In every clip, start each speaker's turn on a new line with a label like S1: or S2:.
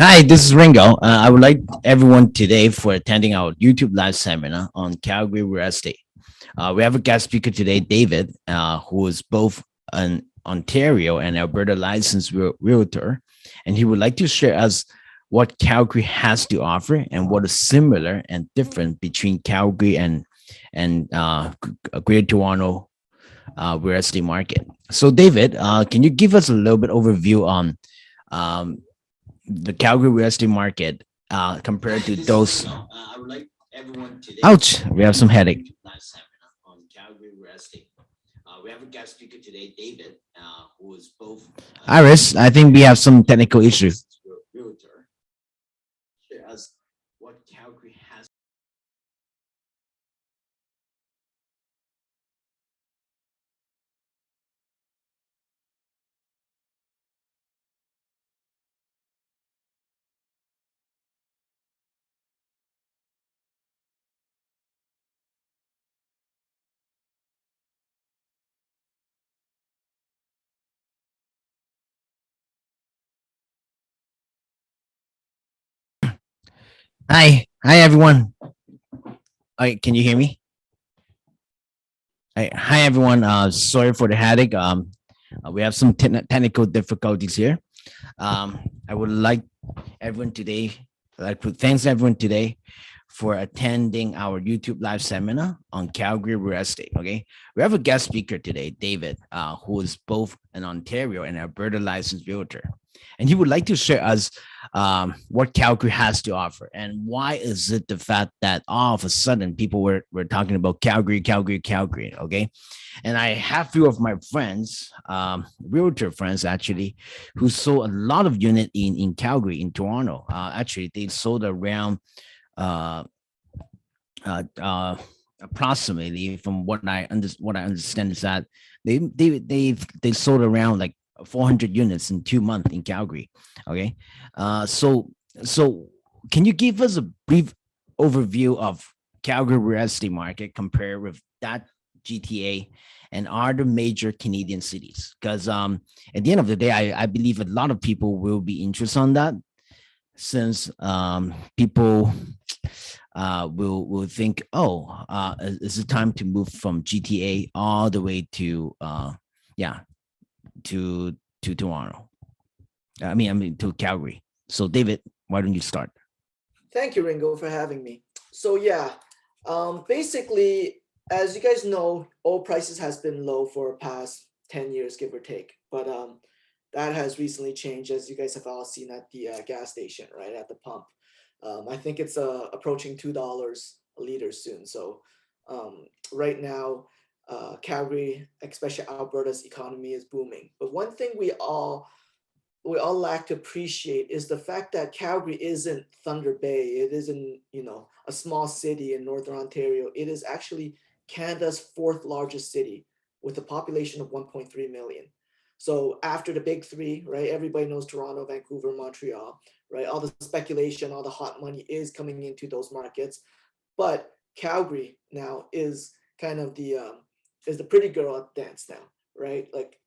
S1: Hi, this is Ringo. I would like everyone today for attending our YouTube live seminar on Calgary real estate. We have a guest speaker today, David, who is both an Ontario and Alberta licensed realtor, and he would like to share us what Calgary has to offer and what is similar and different between Calgary and Greater Toronto real estate market. So, David, can you give us a little bit overview on um, the Calgary real estate market compared to those? I would like everyone today. Ouch! We have some headache. Live seminar on Calgary real estate. We have a guest speaker today, David, who is both. Iris, I think we have some technical issues. Realtor. Share us what Calgary has. Hi everyone. Hi, can you hear me? Hi everyone. Sorry for the headache. We have some technical difficulties here. I would like everyone today, thanks everyone today for attending our YouTube live seminar on Calgary real estate. Okay, we have a guest speaker today, David, who is both an Ontario and Alberta licensed realtor, and he would like to share us what Calgary has to offer and why is it the fact that all of a sudden people were talking about Calgary, Calgary, Calgary. Okay, and I have few of my friends, realtor friends actually, who sold a lot of unit in Calgary, in Toronto. Actually, they sold around uh, approximately, from what I understand, is that they sold around like 400 units in 2 months in Calgary. Okay, so can you give us a brief overview of Calgary real estate market compared with that GTA and other major Canadian cities? Because at the end of the day, I believe a lot of people will be interested on that, since people will think, oh, is it time to move from GTA all the way to yeah to Toronto? I mean to Calgary. So David, why don't you start?
S2: Thank you, Ringo, for having me. So yeah, basically, as you guys know, oil prices has been low for past 10 years, give or take. But that has recently changed, as you guys have all seen at the gas station, right, at the pump. I think it's approaching $2 a liter soon. So right now, Calgary, especially Alberta's economy is booming. But one thing we all lack to appreciate is the fact that Calgary isn't Thunder Bay. It isn't, a small city in Northern Ontario. It is actually Canada's fourth largest city with a population of 1.3 million. So after the big three, right, everybody knows Toronto, Vancouver, Montreal, right? All the speculation, all the hot money is coming into those markets. But Calgary now is the pretty girl at dance now, right? Like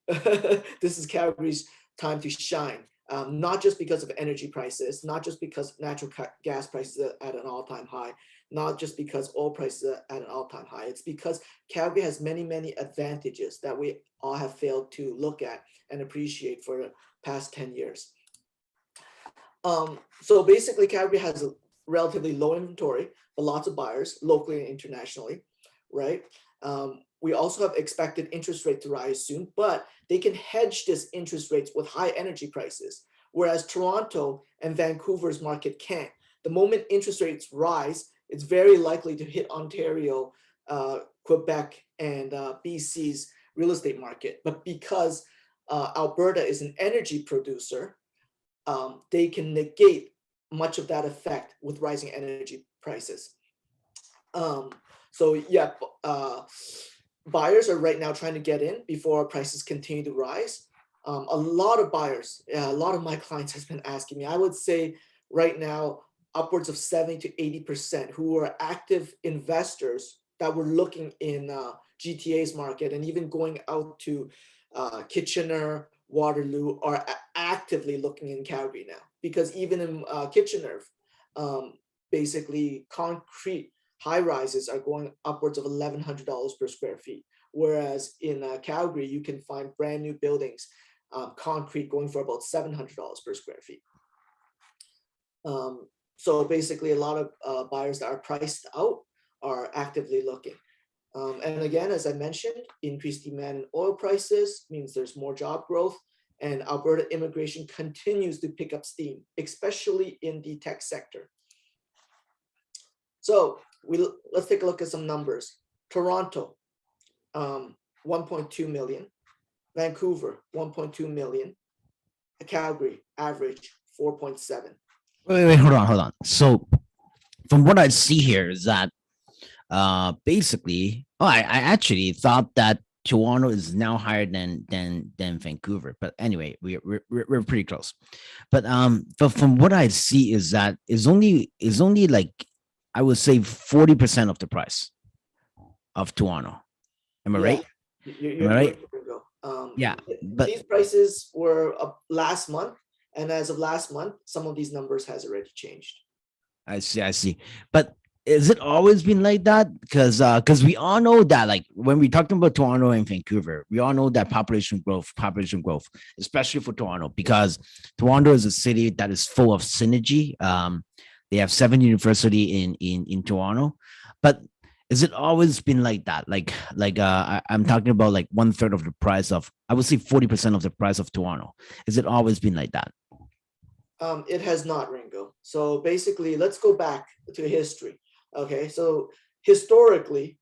S2: this is Calgary's time to shine. Not just because of energy prices, not just because natural gas prices are at an all-time high, not just because oil prices are at an all-time high. It's because Calgary has many, many advantages that we all have failed to look at and appreciate for the past 10 years. So basically, Calgary has a relatively low inventory, but lots of buyers locally and internationally, right? We also have expected interest rate to rise soon, but they can hedge this interest rates with high energy prices, whereas Toronto and Vancouver's market can't. The moment interest rates rise, it's very likely to hit Ontario, Quebec, and BC's real estate market. But because Alberta is an energy producer, they can negate much of that effect with rising energy prices. Um, so yeah, buyers are right now trying to get in before prices continue to rise. A lot of buyers, a lot of my clients has been asking me. I would say right now, upwards of 70 to 80% who are active investors that were looking in GTA's market and even going out to Kitchener, Waterloo are actively looking in Calgary now because even in Kitchener, basically concrete high rises are going upwards of $1,100 per square feet. Whereas in Calgary, you can find brand new buildings, concrete going for about $700 per square feet. So basically, a lot of buyers that are priced out are actively looking. And again, as I mentioned, increased demand in oil prices means there's more job growth, and Alberta immigration continues to pick up steam, especially in the tech sector. So let's take a look at some numbers. Toronto, 1.2 million. Vancouver, 1.2 million. Calgary, average 4.7.
S1: Wait, hold on. So from what I see here is that basically, I actually thought that Toronto is now higher than Vancouver, but anyway, we're pretty close. But from what I see is that is only like, I would say 40% of the price of Toronto. Am I right?
S2: You're
S1: right?
S2: Yeah,
S1: but
S2: these prices were up last month, and as of last month, some of these numbers has already changed.
S1: I see. But is it always been like that? Because we all know that, like, when we talking about Toronto and Vancouver, we all know that population growth, especially for Toronto, because Toronto is a city that is full of synergy. They have 7 university in Toronto, but is it always been like that? I'm talking about like 1/3 of the price of, I would say 40% of the price of Toronto. Is it always been like that?
S2: It has not, Ringo. So basically, let's go back to history. Okay, so historically,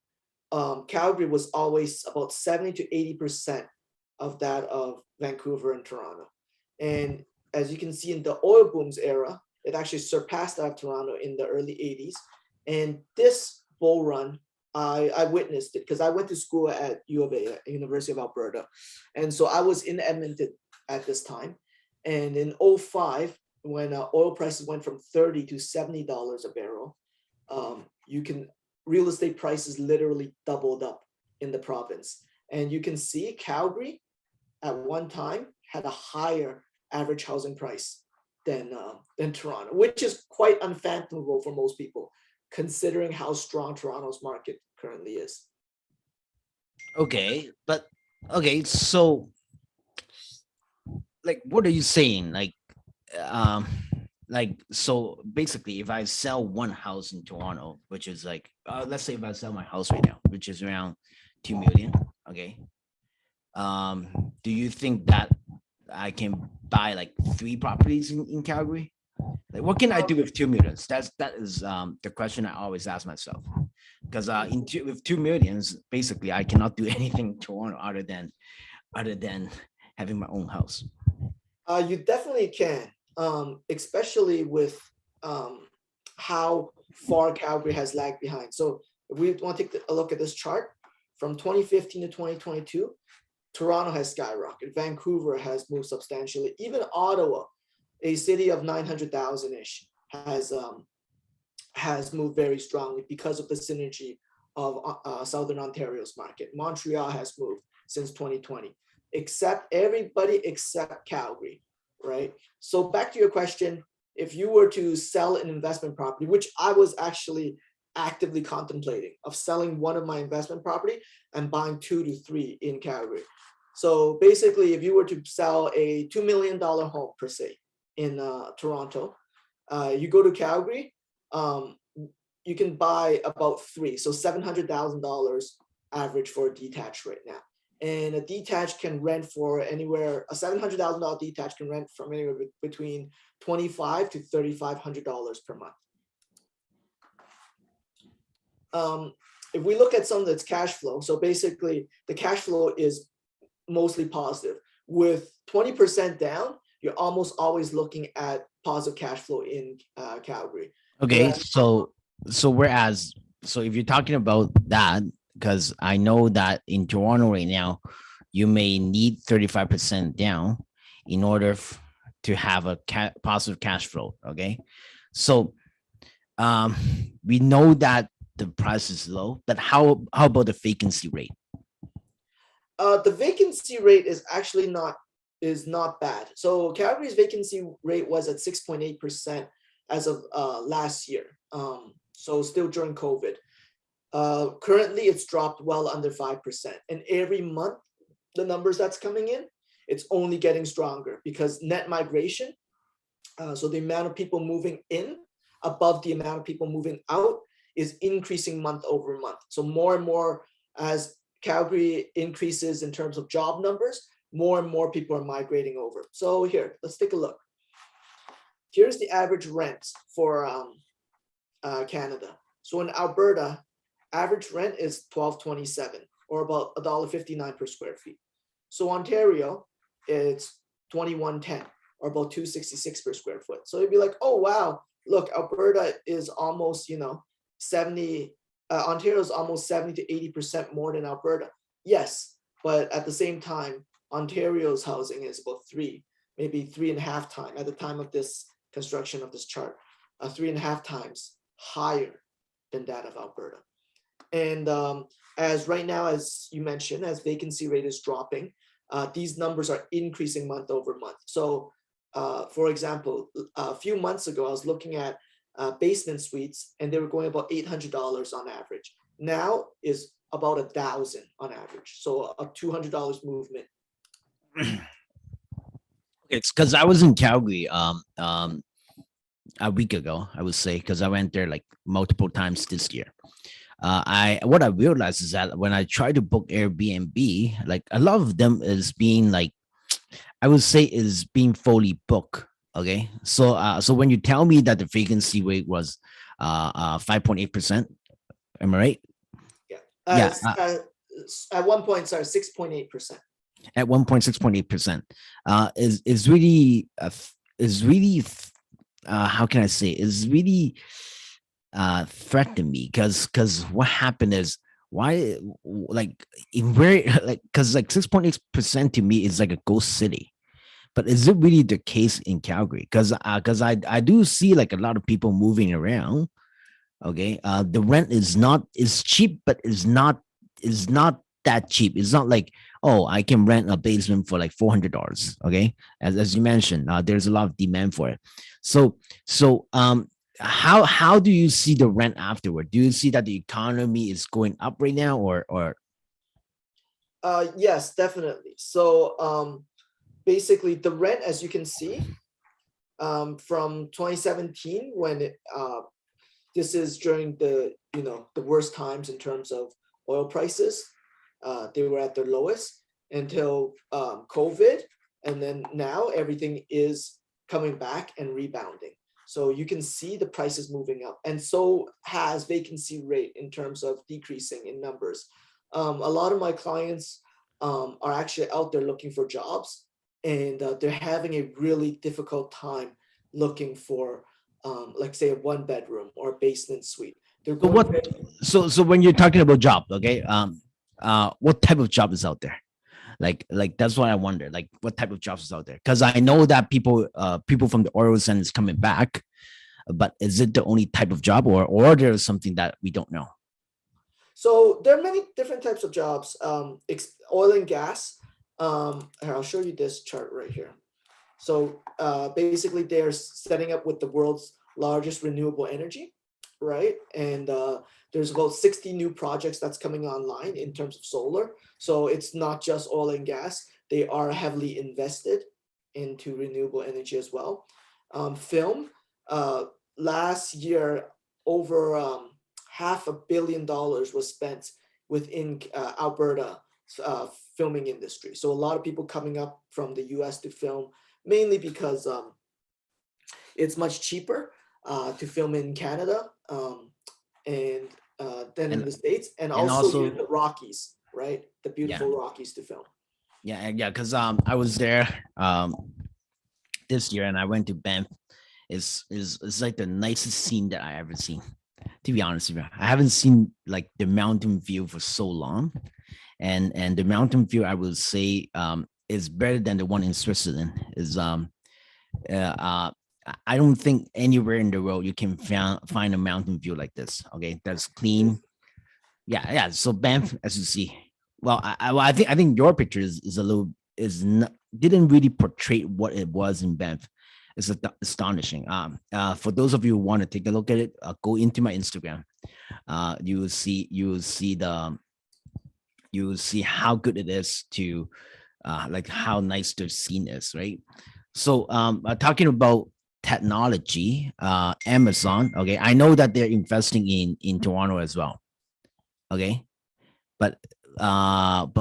S2: Calgary was always about 70 to 80% of that of Vancouver and Toronto. And as you can see in the oil booms era, it actually surpassed that of Toronto in the early 80s. And this bull run, I witnessed it because I went to school at U of A, University of Alberta. And so I was in Edmonton at this time. And in 2005, when oil prices went from $30 to $70 a barrel, real estate prices literally doubled up in the province. And you can see Calgary at one time had a higher average housing price than Toronto, which is quite unfathomable for most people, considering how strong Toronto's market currently is.
S1: Okay, so like, what are you saying? So basically, if I sell one house in Toronto, which is like, let's say if I sell my house right now, which is around 2 million, okay, do you think that I can buy like 3 properties in Calgary? Like, what can I do with 2 millions? That is the question I always ask myself, because with 2 millions, basically I cannot do anything in Toronto other than having my own house.
S2: You definitely can, especially with how far Calgary has lagged behind. So if we want to take a look at this chart, from 2015 to 2022, Toronto has skyrocketed. Vancouver has moved substantially. Even Ottawa, a city of 900,000-ish, has moved very strongly because of the synergy of Southern Ontario's market. Montreal has moved since 2020, everybody except Calgary, right? So back to your question, if you were to sell an investment property, which I was actually actively contemplating of selling one of my investment property and buying 2 to 3 in Calgary. So basically, if you were to sell a $2 million home per se in Toronto, you go to Calgary, you can buy about 3, so $700,000 average for a detached right now. And a detached can rent for anywhere, a $700,000 detached can rent from anywhere between $2,500 to $3,500 per month. If we look at some of its cash flow, so basically the cash flow is mostly positive. With 20% down, you're almost always looking at positive cash flow in Calgary.
S1: Okay, so if you're talking about that, because I know that in Toronto right now, you may need 35% down in order to have a positive cash flow. Okay, so we know that the price is low, but how about the vacancy rate?
S2: The vacancy rate is actually not is not bad. So Calgary's vacancy rate was at 6.8% as of last year. So still during COVID. Currently, it's dropped well under 5%. And every month, the numbers that's coming in, it's only getting stronger because net migration, so the amount of people moving in above the amount of people moving out, is increasing month over month. So more and more as Calgary increases in terms of job numbers, more and more people are migrating over. So here, let's take a look. Here's the average rent for Canada. So in Alberta, average rent is $12.27 or about $1.59 per square feet. So Ontario, it's $21.10 or about $2.66 per square foot. So you'd be like, oh wow, look, Alberta is almost 70. Ontario is almost 70 to 80% more than Alberta. Yes, but at the same time, Ontario's housing is about maybe 3.5 times at the time of this construction of this chart, 3.5 times higher than that of Alberta. And as right now, as you mentioned, as vacancy rate is dropping, these numbers are increasing month over month. So for example, a few months ago, I was looking at basement suites and they were going about $800 on average. Now is about $1,000 on average. So a $200 movement.
S1: It's because I was in Calgary a week ago, I would say, because I went there like multiple times this year. What I realized is that when I try to book Airbnb, like a lot of them is being like, I would say is being fully booked. Okay, so when you tell me that the vacancy rate was 5.8%, am I right?
S2: Yeah. At one point, sorry, 6.8%.
S1: At 1.6.8%, is really how can I say, is really threatening me because what happened is, why, like, in very like, because like 6.8% to me is like a ghost city. But is it really the case in Calgary? Because I do see like a lot of people moving around. Okay, the rent is cheap, but is not that cheap. It's not like, oh, I can rent a basement for like $400. Okay, as you mentioned, there's a lot of demand for it. So how do you see the rent afterward? Do you see that the economy is going up right now, or?
S2: Yes, definitely. So basically, the rent, as you can see, from 2017, when this is during the worst times in terms of oil prices, they were at their lowest until COVID, and then now everything is coming back and rebounding. So you can see the prices moving up, and so has vacancy rate in terms of decreasing in numbers. A lot of my clients are actually out there looking for jobs, and they're having a really difficult time looking for, like say, a 1-bedroom or a basement suite. They're going
S1: so when you're talking about job, okay, what type of job is out there? Like that's what I wonder. Like, what type of jobs is out there? Because I know that people from the oil sands is coming back, but is it the only type of job, or there's something that we don't know?
S2: So there are many different types of jobs. Oil and gas. Here, I'll show you this chart right here. So basically, they're setting up with the world's largest renewable energy, right? And there's about 60 new projects that's coming online in terms of solar. So it's not just oil and gas. They are heavily invested into renewable energy as well. Film, last year, over $500 million was spent within Alberta filming industry. So a lot of people coming up from the US to film, mainly because it's much cheaper to film in Canada and than in the States, and also the Rockies, right? The beautiful Rockies to film.
S1: Yeah, because I was there this year, and I went to Banff. It's like the nicest scene that I ever seen. To be honest with you, I haven't seen like the mountain view for so long, and the mountain view, I will say, is better than the one in Switzerland. I don't think anywhere in the world you can find a mountain view like this. Okay, that's clean. Yeah. So Banff, as you see, well, I think your picture is a little, is not, didn't really portray what it was in Banff. It's astonishing. For those of you who want to take a look at it, go into my Instagram. You will see how good it is to like how nice the scene is, right? So talking about technology, Amazon, okay, I know that they're investing in Toronto as well, okay, but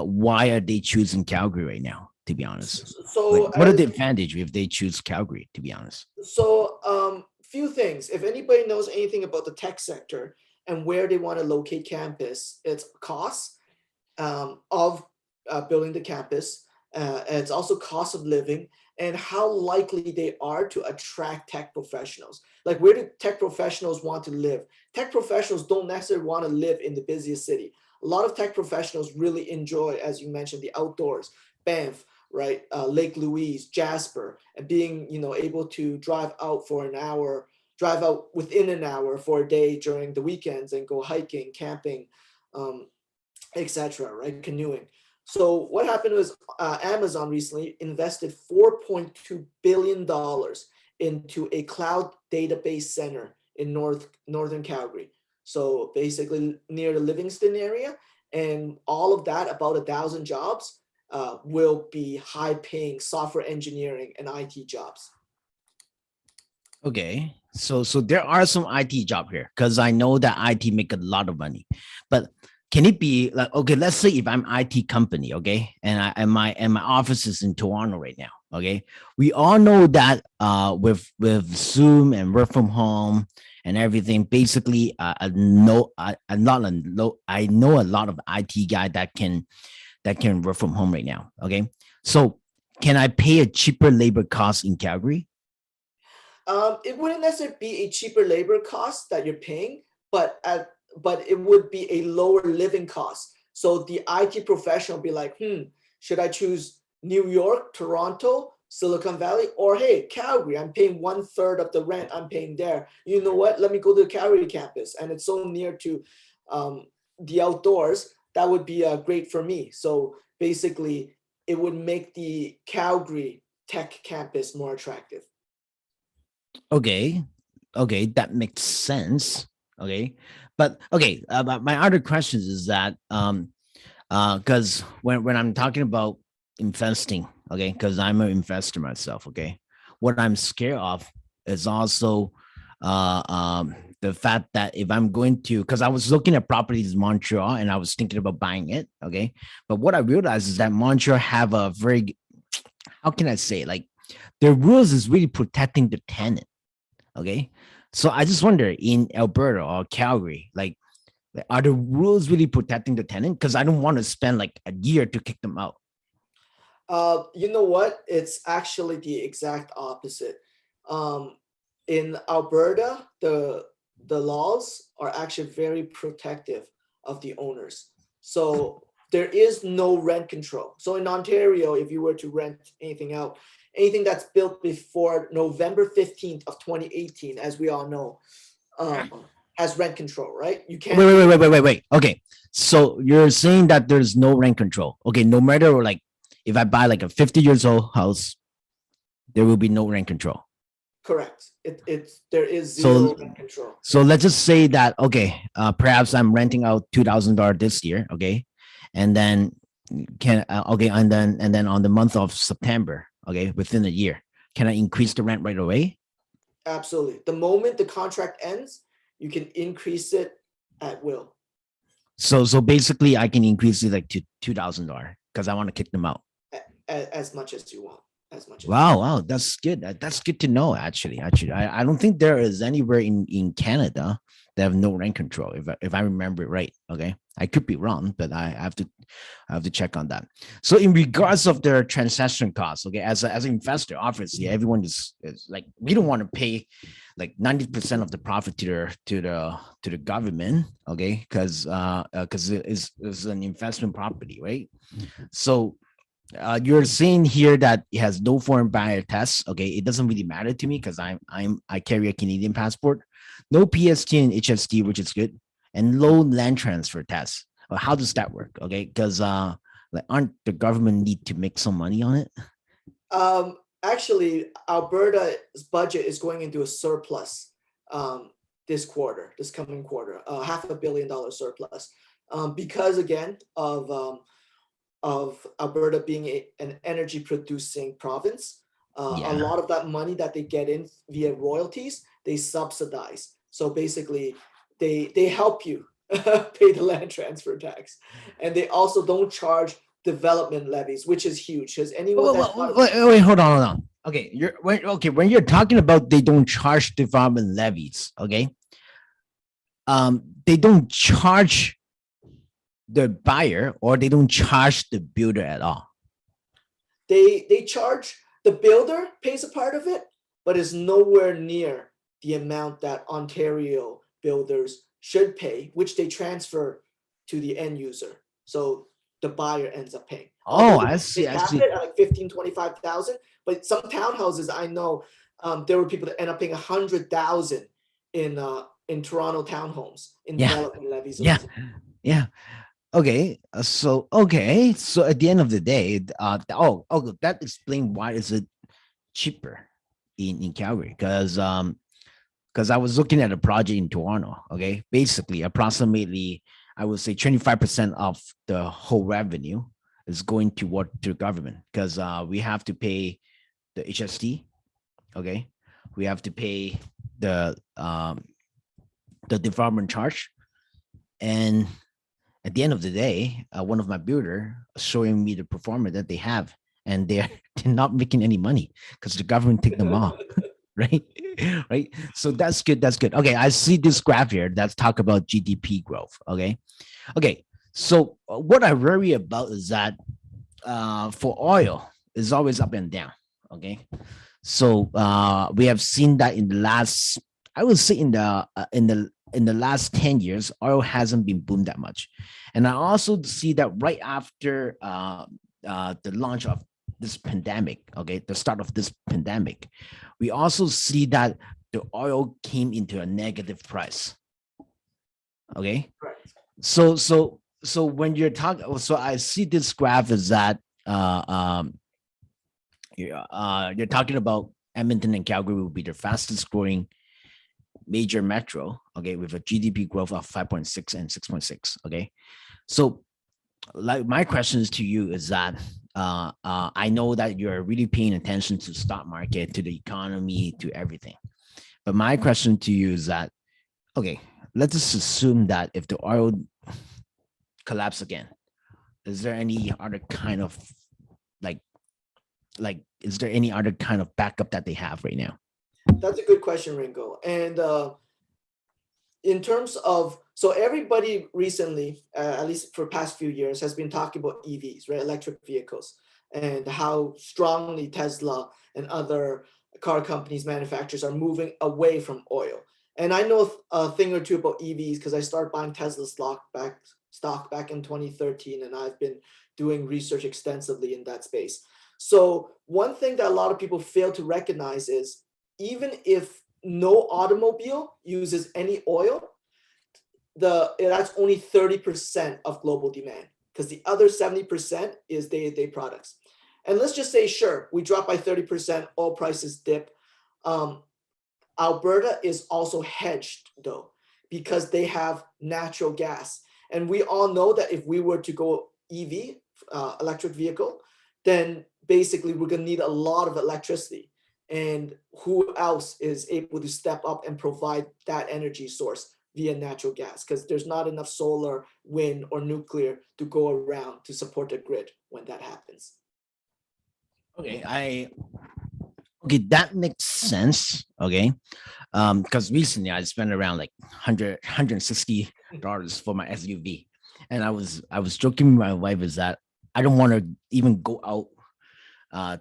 S1: why are they choosing Calgary right now, to be honest? Like,
S2: So
S1: what are the
S2: as
S1: advantage if they choose Calgary, to be honest?
S2: few things. If anybody knows anything about the tech sector and where they want to locate campus, it's costs of building the campus. It's also cost of living and how likely they are to attract tech professionals. Like, where do tech professionals want to live? Tech professionals don't necessarily want to live in the busiest city. A lot of tech professionals really enjoy, as you mentioned, the outdoors, Banff, right? Lake Louise, Jasper, and being, able to drive out for an hour, drive out within an hour for a day during the weekends and go hiking, camping, um, etc., right? Canoeing. So what happened was Amazon recently invested $4.2 billion into a cloud database center in northern Calgary. So basically near the Livingston area, and all of that, about 1,000 jobs, will be high-paying software engineering and IT jobs.
S1: Okay, so there are some IT job here because I know that IT make a lot of money, but can it be like, okay, let's say if I'm IT company, okay, and my office is in Toronto right now, okay, we all know that with Zoom and work from home and everything, basically I know a lot of IT guy that can work from home right now, okay, so can I pay a cheaper labor cost in Calgary?
S2: It wouldn't necessarily be a cheaper labor cost that you're paying, but it would be a lower living cost. So the IT professional will be like, should I choose New York, Toronto, Silicon Valley, or hey, Calgary? I'm paying 1/3 of the rent I'm paying there. You know what? Let me go to the Calgary campus, and it's so near to the outdoors. That would be great for me. So basically, it would make the Calgary Tech campus more attractive.
S1: Okay, okay, that makes sense. Okay, but okay, but my other questions is that because when I'm talking about investing, okay, because I'm an investor myself, okay, what I'm scared of is also the fact that if I'm going to, because I was looking at properties in Montreal and I was thinking about buying it, okay, but what I realized is that Montreal have a very, how can I say, like, their rules is really protecting the tenant. Okay. So I just wonder in Alberta or Calgary, like, are the rules really protecting the tenant? Because I don't want to spend like a year to kick them out.
S2: You know what? It's actually the exact opposite. Um, in Alberta, the laws are actually very protective of the owners. So there is no rent control. So in Ontario, if you were to rent anything out, anything that's built before November 15th of 2018, as we all know, has rent control, right? You
S1: Wait,
S2: can't
S1: wait,
S2: do
S1: wait, wait, wait, wait, wait. Okay. So you're saying that there's no rent control. Okay. No matter like if I buy like a 50 years old house, there will be no rent control.
S2: correct. There is
S1: So
S2: zero rent control.
S1: so let's just say that okay, perhaps I'm renting out $2,000 this year, okay, and then okay, and then on the month of September, okay, within a year, can I increase the rent right away?
S2: Absolutely. The moment the contract ends, you can increase it at will.
S1: So basically, I can increase it like to $2,000 because I want to kick them out.
S2: As much as you want. As much as you
S1: Wow, wow, that's good. That's good to know. Actually, I don't think there is anywhere in Canada that have no rent control. If I remember it right, okay, I could be wrong, but I have to check on that. So in regards of their transaction costs, okay, as an investor, obviously everyone is like we don't want to pay like 90% of the profit to the government, okay, because it's an investment property, right? So you're saying here that it has no foreign buyer test. Okay, it doesn't really matter to me because I carry a Canadian passport, no PST and HST, which is good, and low land transfer test. How does that work? Okay, because like aren't the government need to make some money on it?
S2: Actually, Alberta's budget is going into a surplus this coming quarter, $500 million surplus, because again of Alberta being an energy producing province. A lot of that money that they get in via royalties, they subsidize. So basically, they help you pay the land transfer tax, and they also don't charge development levies, which is huge. Because anyone
S1: wait, hold on. Okay, when you're talking about they don't charge development levies, okay, they don't charge the buyer or they don't charge the builder at all.
S2: They charge, the builder pays a part of it, but it's nowhere near the amount that Ontario builders should pay, which they transfer to the end user. So the buyer ends up paying.
S1: I see.
S2: They cap it at like 15, 25,000, but some townhouses I know, there were people that end up paying 100,000 in Toronto townhomes in development levies.
S1: Yeah. Okay. So at the end of the day, that explains why is it cheaper in Calgary, because I was looking at a project in Toronto. Okay, basically, approximately, I would say 25% of the whole revenue is going to the government, because we have to pay the HST. Okay, we have to pay the development charge, and at the end of the day, one of my builder showing me the performer that they have, and they're not making any money because the government take them off. Right. So that's good. Okay, I see this graph here that's talk about GDP growth. Okay. So what I worry about is that for oil is always up and down. Okay. So we have seen that in the last, I would say in the last 10 years, oil hasn't been boomed that much. And I also see that right after the launch of this pandemic, okay, the start of this pandemic, we also see that the oil came into a negative price. Okay. Right. So when you're talking, so I see this graph is that you're talking about Edmonton and Calgary will be the fastest growing major metro, okay, with a GDP growth of 5.6 and 6.6. Okay. So like my questions to you is that I know that you're really paying attention to the stock market, to the economy, to everything. But my question to you is that, okay, let's just assume that if the oil collapse again, is there any other kind of is there any other kind of backup that they have right now?
S2: That's a good question, Ringo. And in terms of, so everybody recently, at least for past few years, has been talking about EVs, right? Electric vehicles, and how strongly Tesla and other car companies, manufacturers are moving away from oil. And I know a thing or two about EVs because I started buying Tesla stock back in 2013, and I've been doing research extensively in that space. So one thing that a lot of people fail to recognize is even if no automobile uses any oil, that's only 30% of global demand, because the other 70% is day-to-day products. And let's just say, sure, we drop by 30%, oil prices dip. Alberta is also hedged though, because they have natural gas. And we all know that if we were to go EV, electric vehicle, then basically we're going to need a lot of electricity. And who else is able to step up and provide that energy source via natural gas? Because there's not enough solar, wind, or nuclear to go around to support the grid when that happens.
S1: Okay, that makes sense. Okay, because recently I spent around like $160 for my SUV, and I was joking with my wife is that I don't want to even go out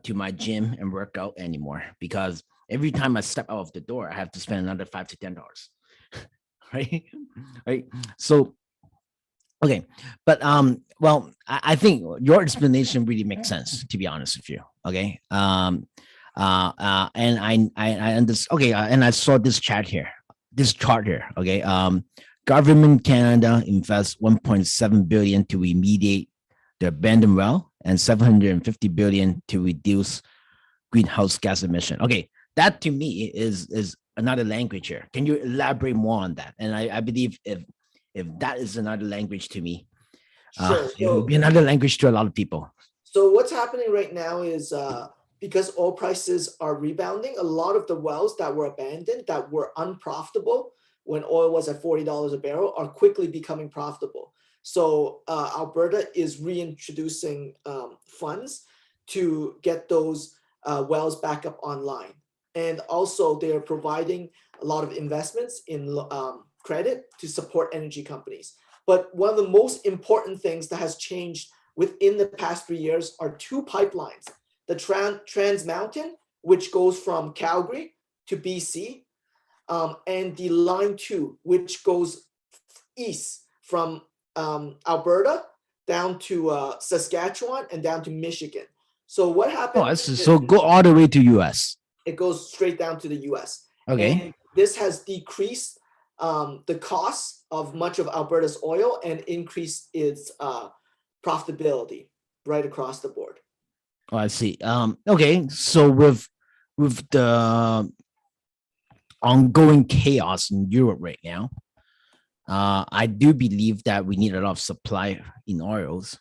S1: to my gym and work out anymore, because every time I step out of the door, I have to spend another $5 to $10. Right. So, okay. But, well, I think your explanation really makes sense, to be honest with you. Okay. And I understand. Okay. And I saw this chart here. Okay. Government Canada invests $1.7 billion to remediate the abandoned well and $750 billion to reduce greenhouse gas emission. Okay, that to me is another language here. Can you elaborate more on that? And I believe if that is another language to me,
S2: Sure.
S1: it will be another language to a lot of people.
S2: So what's happening right now is because oil prices are rebounding, a lot of the wells that were abandoned, that were unprofitable when oil was at $40 a barrel, are quickly becoming profitable. So Alberta is reintroducing funds to get those wells back up online. And also they are providing a lot of investments in credit to support energy companies. But one of the most important things that has changed within the past 3 years are two pipelines: the Trans Mountain, which goes from Calgary to BC, and the Line 2, which goes east from Alberta down to Saskatchewan and down to Michigan. So what happened?
S1: Oh, so go all the way to US.
S2: It goes straight down to the US.
S1: Okay.
S2: And this has decreased the cost of much of Alberta's oil and increased its profitability right across the board.
S1: Oh, I see. Okay, so with the ongoing chaos in Europe right now, I do believe that we need a lot of supply in oils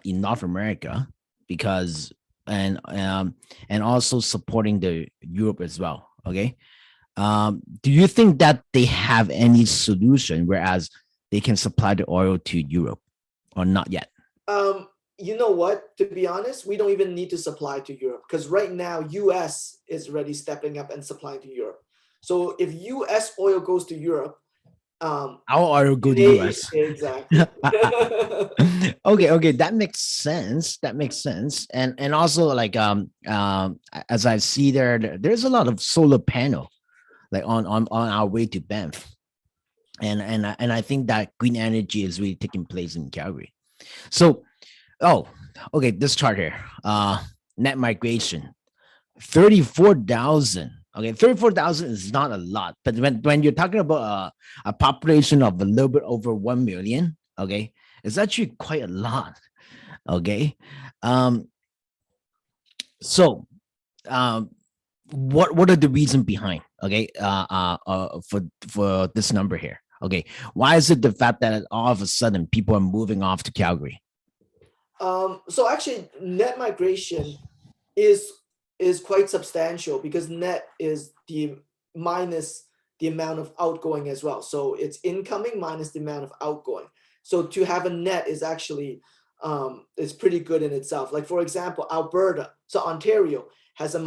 S1: in North America, because and also supporting the Europe as well. Okay. Do you think that they have any solution whereas they can supply the oil to Europe, or not yet?
S2: You know what? To be honest, we don't even need to supply to Europe, because right now US is already stepping up and supplying to Europe. So if US oil goes to Europe,
S1: our oil go to US.
S2: Exactly.
S1: Okay, that makes sense. And also, like as I see there's a lot of solar panel like on our way to Banff, and I think that green energy is really taking place in Calgary. So, okay, this chart here, net migration, 34,000. Okay, 34,000 is not a lot, but when you're talking about a population of a little bit over 1 million, okay, it's actually quite a lot. Okay, so what are the reason behind, okay, for this number here? Okay, why is it the fact that all of a sudden people are moving off to Calgary?
S2: So actually, net migration is quite substantial, because net is the minus the amount of outgoing as well. So it's incoming minus the amount of outgoing. So to have a net is actually is pretty good in itself. Like, for example, Alberta, so Ontario has an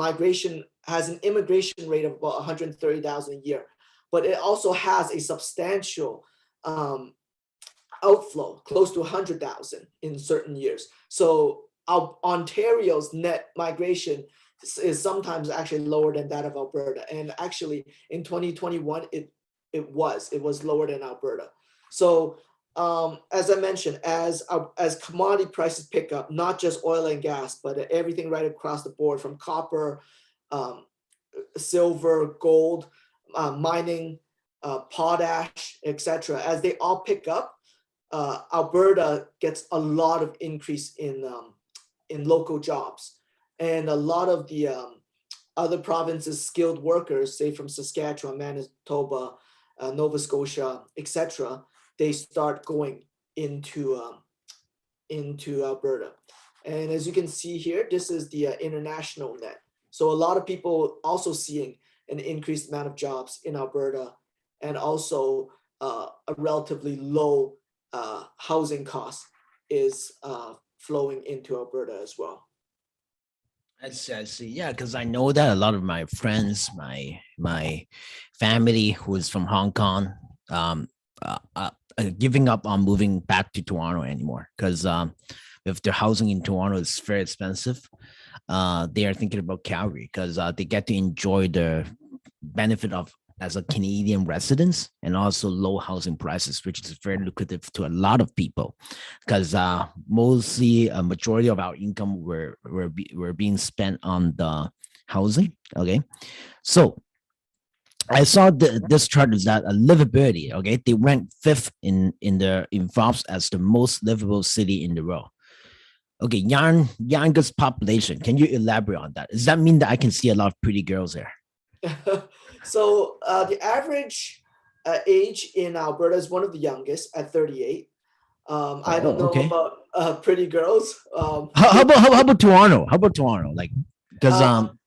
S2: immigration rate of about 130,000 a year, but it also has a substantial outflow, close to 100,000 in certain years. So Ontario's net migration is sometimes actually lower than that of Alberta. And actually in 2021, it was lower than Alberta. So as I mentioned, as commodity prices pick up, not just oil and gas, but everything right across the board, from copper, silver, gold, mining, potash, etc., as they all pick up, Alberta gets a lot of increase in local jobs, and a lot of the other provinces' skilled workers, say from Saskatchewan, Manitoba, Nova Scotia, etc., they start going into Alberta. And as you can see here, this is the international net. So a lot of people also seeing an increased amount of jobs in Alberta, and also a relatively low housing cost is flowing into Alberta as well.
S1: I see. Yeah, because I know that a lot of my friends, my family who is from Hong Kong, giving up on moving back to Toronto anymore, because if the housing in Toronto is very expensive, they are thinking about Calgary, because they get to enjoy the benefit of as a Canadian residents, and also low housing prices, which is very lucrative to a lot of people, because mostly a majority of our income were being spent on the housing. Okay, so I saw this chart is that a livability. Okay, they ranked 5th in Forbes as the most livable city in the world. Okay, youngest population. Can you elaborate on that? Does that mean that I can see a lot of pretty girls there?
S2: So the average age in Alberta is one of the youngest at 38. I don't
S1: Oh,
S2: know
S1: okay.
S2: about pretty girls.
S1: How about Toronto? How about Toronto? Like, because
S2: Um,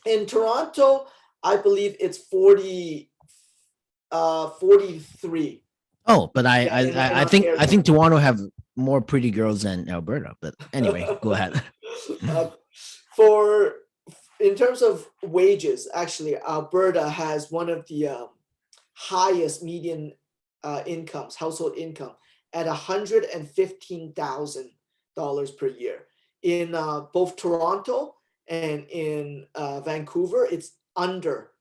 S2: in Toronto, I believe it's 43.
S1: oh, but
S2: Yeah, in
S1: I
S2: Ontario.
S1: think Toronto have more pretty girls than Alberta. But anyway, go ahead.
S2: uh, for in terms of wages, actually, Alberta has one of the highest median incomes, household income, at $115,000 per year. In both Toronto and in Vancouver, it's under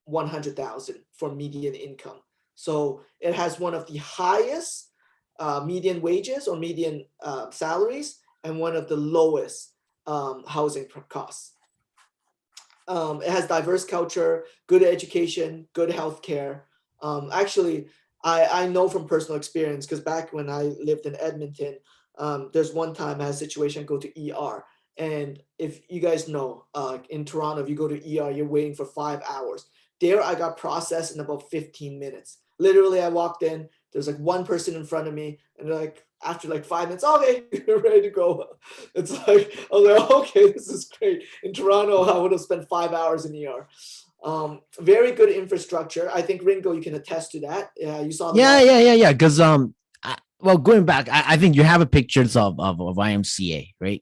S2: 100,000 for median income. So it has one of the highest median wages or median salaries and one of the lowest housing costs. It has diverse culture, good education, good healthcare. Actually, I know from personal experience because back when I lived in Edmonton, there's one time I had a situation I go to ER. And if you guys know, in Toronto, if you go to ER, you're waiting for 5 hours. There, I got processed in about 15 minutes. Literally, I walked in, there's like one person in front of me, and they're like, after like 5 minutes, okay, you're ready to go. It's like, I was like, okay, this is great. In Toronto, I would have spent 5 hours in ER. Very good infrastructure. I think Ringo, you can attest to that. You saw the mall.
S1: Yeah. Because well, going back, I think you have a pictures of YMCA, right?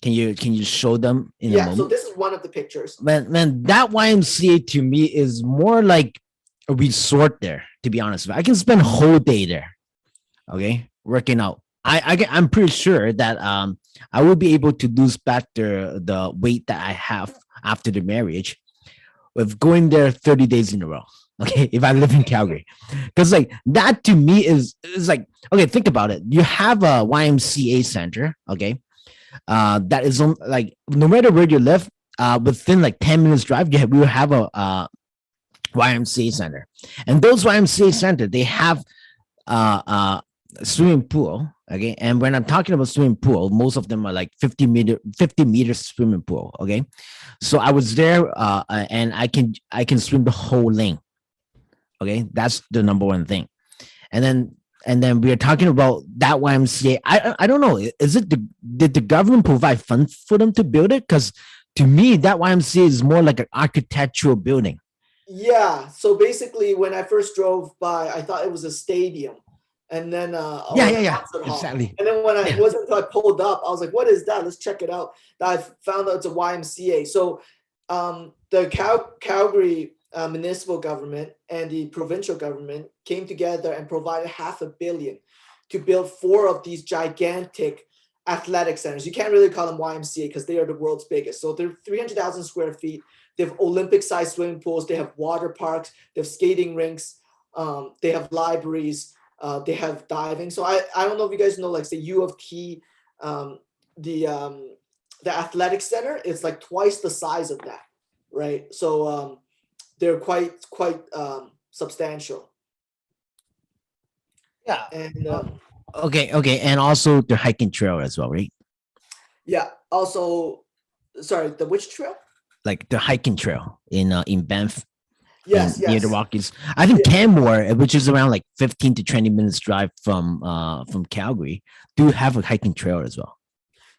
S1: Can you show them in a
S2: Yeah, so
S1: moment?
S2: this is one of the pictures.
S1: Man, that YMCA to me is more like a resort there. To be honest, I can spend a whole day there. Okay, working out. I'm pretty sure that I will be able to lose back the weight that I have after the marriage with going there 30 days in a row. Okay, if I live in Calgary, because like that to me is like, okay, think about it. You have a YMCA center, okay, that is on, like, no matter where you live, within like 10 minutes drive, we will have a YMCA center, and those YMCA center they have uh, uh, swimming pool. Okay, and when I'm talking about swimming pool, most of them are like 50 meters swimming pool. Okay, so I was there, and I can swim the whole lane. Okay, that's the number one thing. And then we are talking about that YMCA. I don't know. Is it did the government provide funds for them to build it? Because to me, that YMCA is more like an architectural building.
S2: Yeah, so basically, when I first drove by, I thought it was a stadium, and then or a
S1: Yeah.
S2: concert hall.
S1: Exactly.
S2: And then when I
S1: Yeah.
S2: wasn't until I pulled up, I was like, "What is that? Let's check it out." I found out it's a YMCA. So the Calgary municipal government and the provincial government came together and provided $500 million to build four of these gigantic athletic centers. You can't really call them YMCA because they are the world's biggest. So they're 300,000 square feet. They have Olympic-sized swimming pools. They have water parks. They have skating rinks. They have libraries. They have diving. So I don't know if you guys know, like the U of T, um, the um, the athletic center is like twice the size of that, right? So they're quite substantial.
S1: Yeah.
S2: And
S1: Okay, and also the hiking trail as well, right?
S2: yeah, also, sorry, the which trail?
S1: Like the hiking trail in Banff, in
S2: Yes,
S1: near the
S2: yes.
S1: Rockies. I think
S2: Yeah.
S1: Canmore, which is around like 15 to 20 minutes drive from Calgary, do have a hiking trail as well.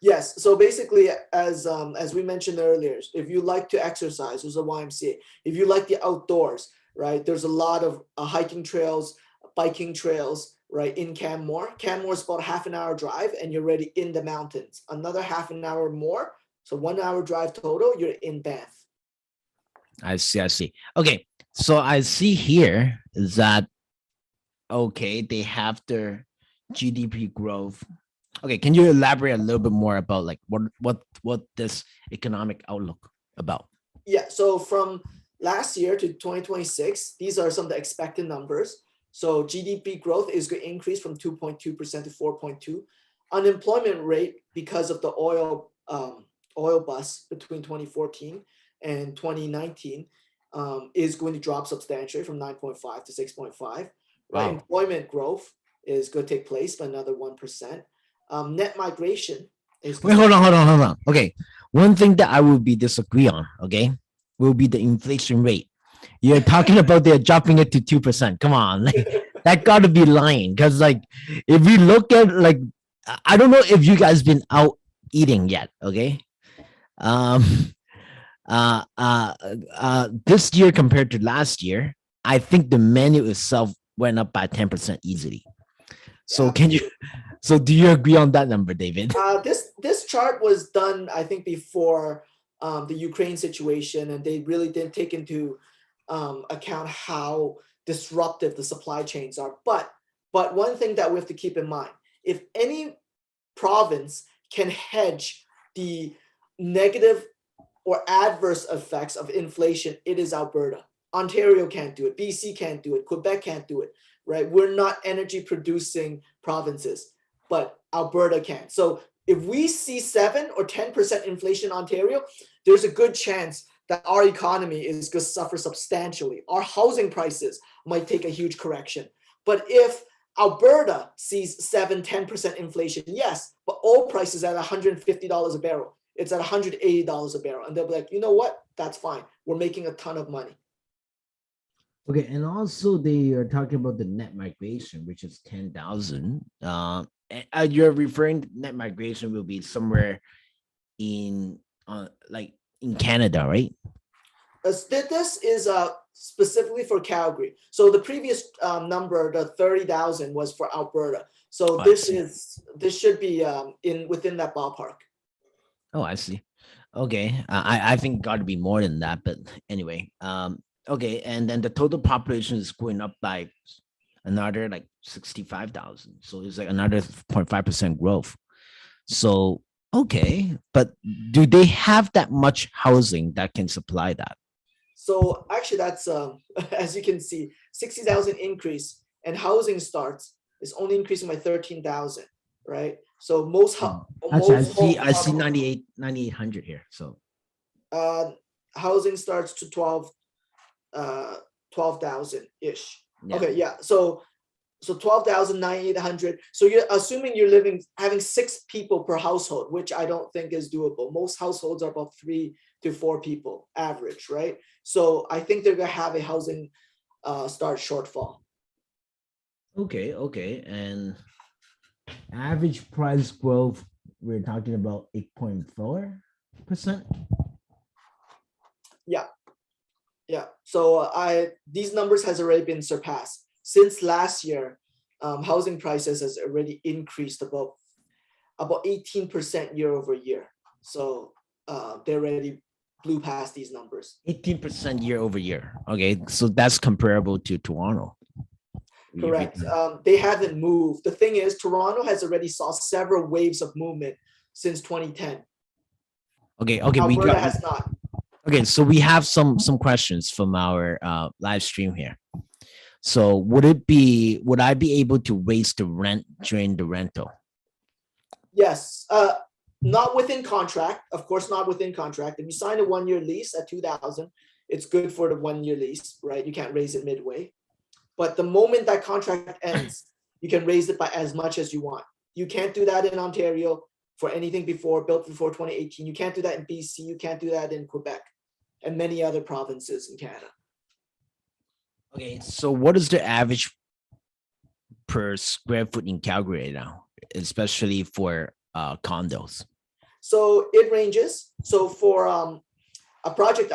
S2: Yes. So basically, as we mentioned earlier, if you like to exercise, there's a YMCA. If you like the outdoors, right, there's a lot of hiking trails, biking trails, right, in Canmore. Canmore is about half an hour drive, and you're already in the mountains. Another half an hour more, so 1 hour drive total, you're in Banff.
S1: I see, I see. Okay, so I see here is that, okay, they have their GDP growth. Okay, can you elaborate a little bit more about like what this economic outlook about?
S2: Yeah. So from last year to 2026, these are some of the expected numbers. So GDP growth is going to increase from 2.2% to 4.2. Unemployment rate, because of the oil bust between 2014 and 2019, is going to drop substantially from 9.5 to 6.5. Right.
S1: Wow.
S2: Employment growth is going to take place by another 1%. net migration is.
S1: Wait, hold on. Okay, one thing that I will be disagree on, okay, will be the inflation rate. You're talking about they're dropping it to 2%. Come on, like, that got to be lying. Because like, if we look at like, I don't know if you guys been out eating yet. Okay, um, this year compared to last year, I think the menu itself went up by 10% easily. So can you? So do you agree on that number, David?
S2: This chart was done, I think, before the Ukraine situation, and they really didn't take into account how disruptive the supply chains are. But one thing that we have to keep in mind: if any province can hedge the negative or adverse effects of inflation, it is Alberta. Ontario can't do it. BC can't do it. Quebec can't do it. Right? We're not energy producing provinces, but Alberta can. So if we see 7 or 10% inflation in Ontario, there's a good chance that our economy is going to suffer substantially. Our housing prices might take a huge correction. But if Alberta sees 7, 10% inflation, yes, but oil prices at $150 a barrel. It's at $180 a barrel. And they'll be like, you know what? That's fine. We're making a ton of money.
S1: Okay, and also they are talking about the net migration, which is 10,000. You're referring to net migration will be somewhere in like in Canada, right?
S2: This is specifically for Calgary. So the previous number, the 30,000, was for Alberta. So this should be within that ballpark.
S1: Oh, I see. Okay, I think got to be more than that, but anyway, okay, and then the total population is going up by another like 65,000. So it's like another 0.5% growth. So, okay, but do they have that much housing that can supply that?
S2: So actually that's, as you can see, 60,000 increase, and housing starts is only increasing by 13,000, right? So
S1: Actually, I see 9,800 here. So
S2: housing starts to 12,000 ish.
S1: yeah.
S2: Okay, yeah. So 12,000, 9,800. So you're assuming you're having 6 people per household, which I don't think is doable. Most households are about 3 to 4 people average, right? So I think they're gonna have a housing start shortfall.
S1: Okay, and average price growth, we're talking about 8.4%.
S2: Yeah. So these numbers has already been surpassed since last year. Housing prices has already increased about 18% year over year. So they already blew past these numbers.
S1: 18% year over year. Okay, so that's comparable to Toronto.
S2: Correct. They haven't moved. The thing is, Toronto has already saw several waves of movement since 2010.
S1: Okay,
S2: Alberta has not.
S1: Okay, so we have some questions from our live stream here. So would I be able to raise the rent during the rental?
S2: Yes. Not within contract, of course, not within contract. If you sign a 1-year lease at 2,000, it's good for the 1-year lease, right? You can't raise it midway. But the moment that contract ends, you can raise it by as much as you want. You can't do that in Ontario for anything built before 2018. You can't do that in BC. You can't do that in Quebec and many other provinces in Canada.
S1: Okay, so what is the average per square foot in Calgary right now, especially for condos?
S2: So it ranges. So for a project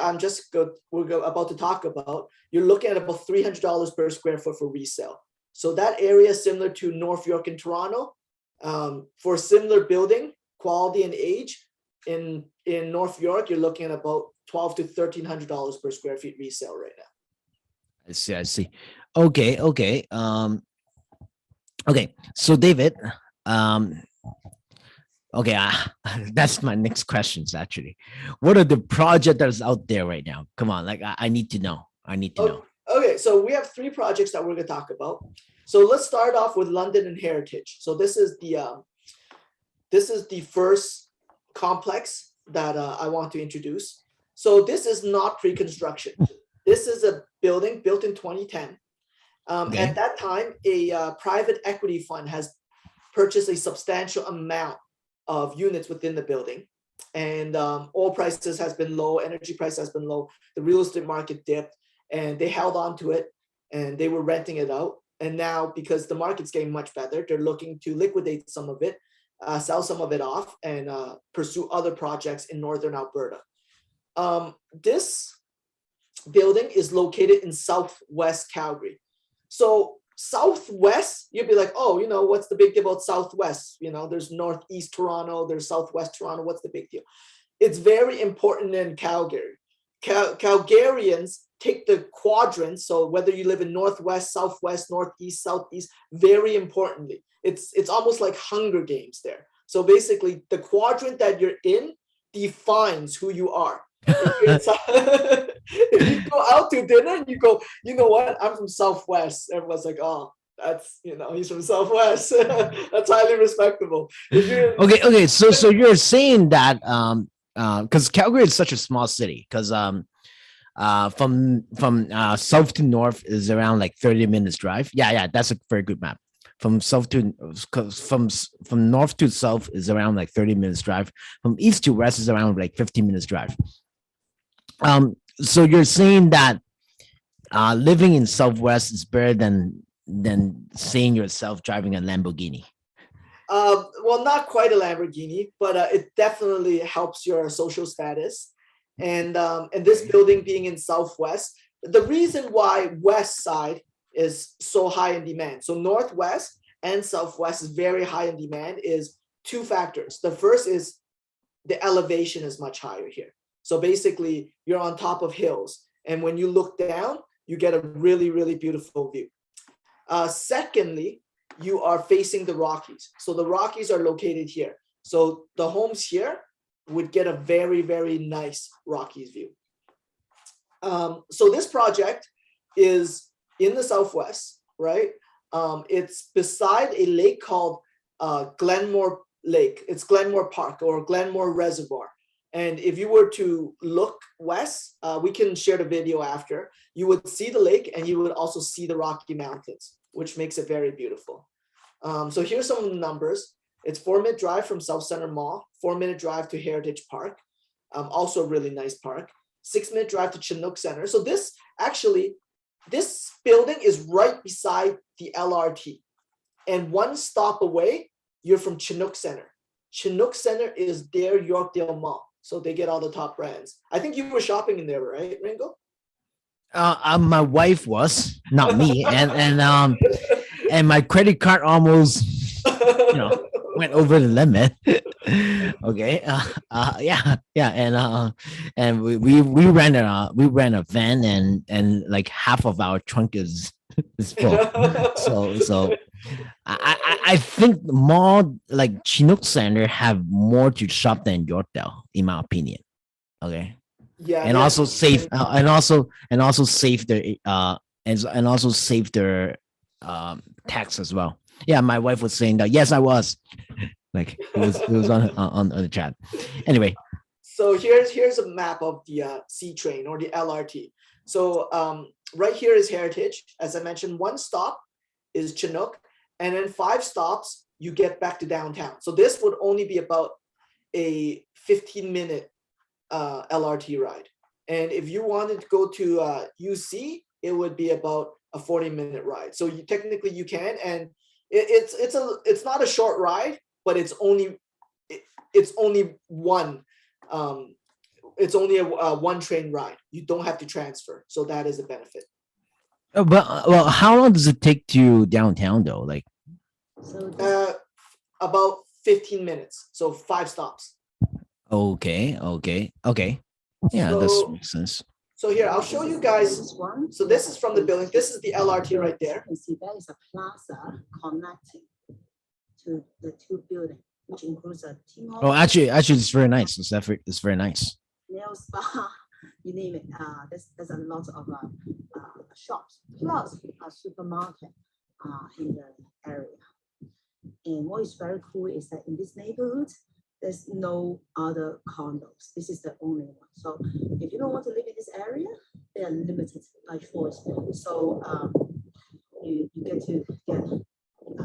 S2: we're about to talk about, you're looking at about $300 per square foot for resale. So that area is similar to North York and Toronto. For a similar building, quality and age, in North York, you're looking at about $1,200 to $1,300 per square feet resale right now.
S1: I see. Okay. Okay. So David, okay, that's my next questions actually. What are the projects that is out there right now? Come on, like I need to know. Know.
S2: Okay, so we have 3 projects that we're going to talk about. So let's start off with London and Heritage. So this is the first complex that I want to introduce. So this is not pre-construction. This is a building built in 2010.
S1: Okay.
S2: At that time, a private equity fund has purchased a substantial amount of units within the building. And oil prices has been low, energy price has been low, the real estate market dipped, and they held on to it and they were renting it out. And now, because the market's getting much better, they're looking to liquidate some of it, sell some of it off, and pursue other projects in northern Alberta. This building is located in southwest Calgary. So southwest, you'd be like, oh, you know, what's the big deal about southwest? You know, there's northeast Toronto, there's southwest Toronto. What's the big deal? It's very important in Calgary. Calgarians take the quadrants. So whether you live in northwest, southwest, northeast, southeast, very importantly, it's almost like Hunger Games there. So basically, the quadrant that you're in defines who you are. If you go out to dinner and you go, you know what, I'm from Southwest, everyone's like, oh, that's, you know, he's from Southwest. That's highly respectable.
S1: Okay. So you're saying that because Calgary is such a small city, because from south to north is around like 30 minutes drive. Yeah, that's a very good map. From south to from north to south is around like 30 minutes drive. From east to west is around like 15 minutes drive. So you're saying that living in Southwest is better than seeing yourself driving a Lamborghini?
S2: Well, not quite a Lamborghini, but it definitely helps your social status. And this building being in Southwest, the reason why West Side is so high in demand, so Northwest and Southwest is very high in demand, is two factors. The first is the elevation is much higher here. So basically, you're on top of hills. And when you look down, you get a really, really beautiful view. Secondly, you are facing the Rockies. So the Rockies are located here. So the homes here would get a very, very nice Rockies view. So this project is in the Southwest, right? It's beside a lake called Glenmore Lake. It's Glenmore Park or Glenmore Reservoir. And if you were to look west, we can share the video after, you would see the lake and you would also see the Rocky Mountains, which makes it very beautiful. So here's some of the numbers. It's 4-minute drive from South Center Mall, 4-minute drive to Heritage Park, also a really nice park, 6-minute drive to Chinook Center. So this building is right beside the LRT. And one stop away, you're from Chinook Center. Chinook Center is their Yorkdale Mall. So they get all the top brands. I think you were shopping in there, right, Ringo?
S1: My wife was, not me, and my credit card almost, went over the limit. Okay, and we ran a van, and like half of our trunk is full. So I think more like Chinook Center have more to shop than Yorkdale, in my opinion. Okay.
S2: Yeah.
S1: And also save and also save their tax as well. Yeah, my wife was saying that. Yes, I was. Like it was on the chat. Anyway.
S2: So here's a map of the C train or the LRT. So right here is Heritage. As I mentioned, one stop is Chinook, and then 5 stops you get back to downtown. So this would only be about a 15-minute LRT ride. And if you wanted to go to UC, it would be about a 40-minute ride. So technically you can, and it's not a short ride, but it's only one. It's only a one train ride. You don't have to transfer, so that is a benefit.
S1: Well, how long does it take to downtown though? Like,
S2: about 15 minutes. So 5 stops.
S1: Okay. Yeah,
S2: So,
S1: that makes sense.
S2: So here, I'll show you guys. So this is from the building. This is the LRT right there.
S3: You see there is a plaza connecting to the 2 buildings, which includes a T-Mobile.
S1: Oh, actually, it's very nice. It's very nice.
S3: Nail spa, you name it. There's a lot of shops plus a supermarket in the area. And what is very cool is that in this neighborhood, there's no other condos. This is the only one. So if you don't want to live in this area, they are limited by choice. So you get to get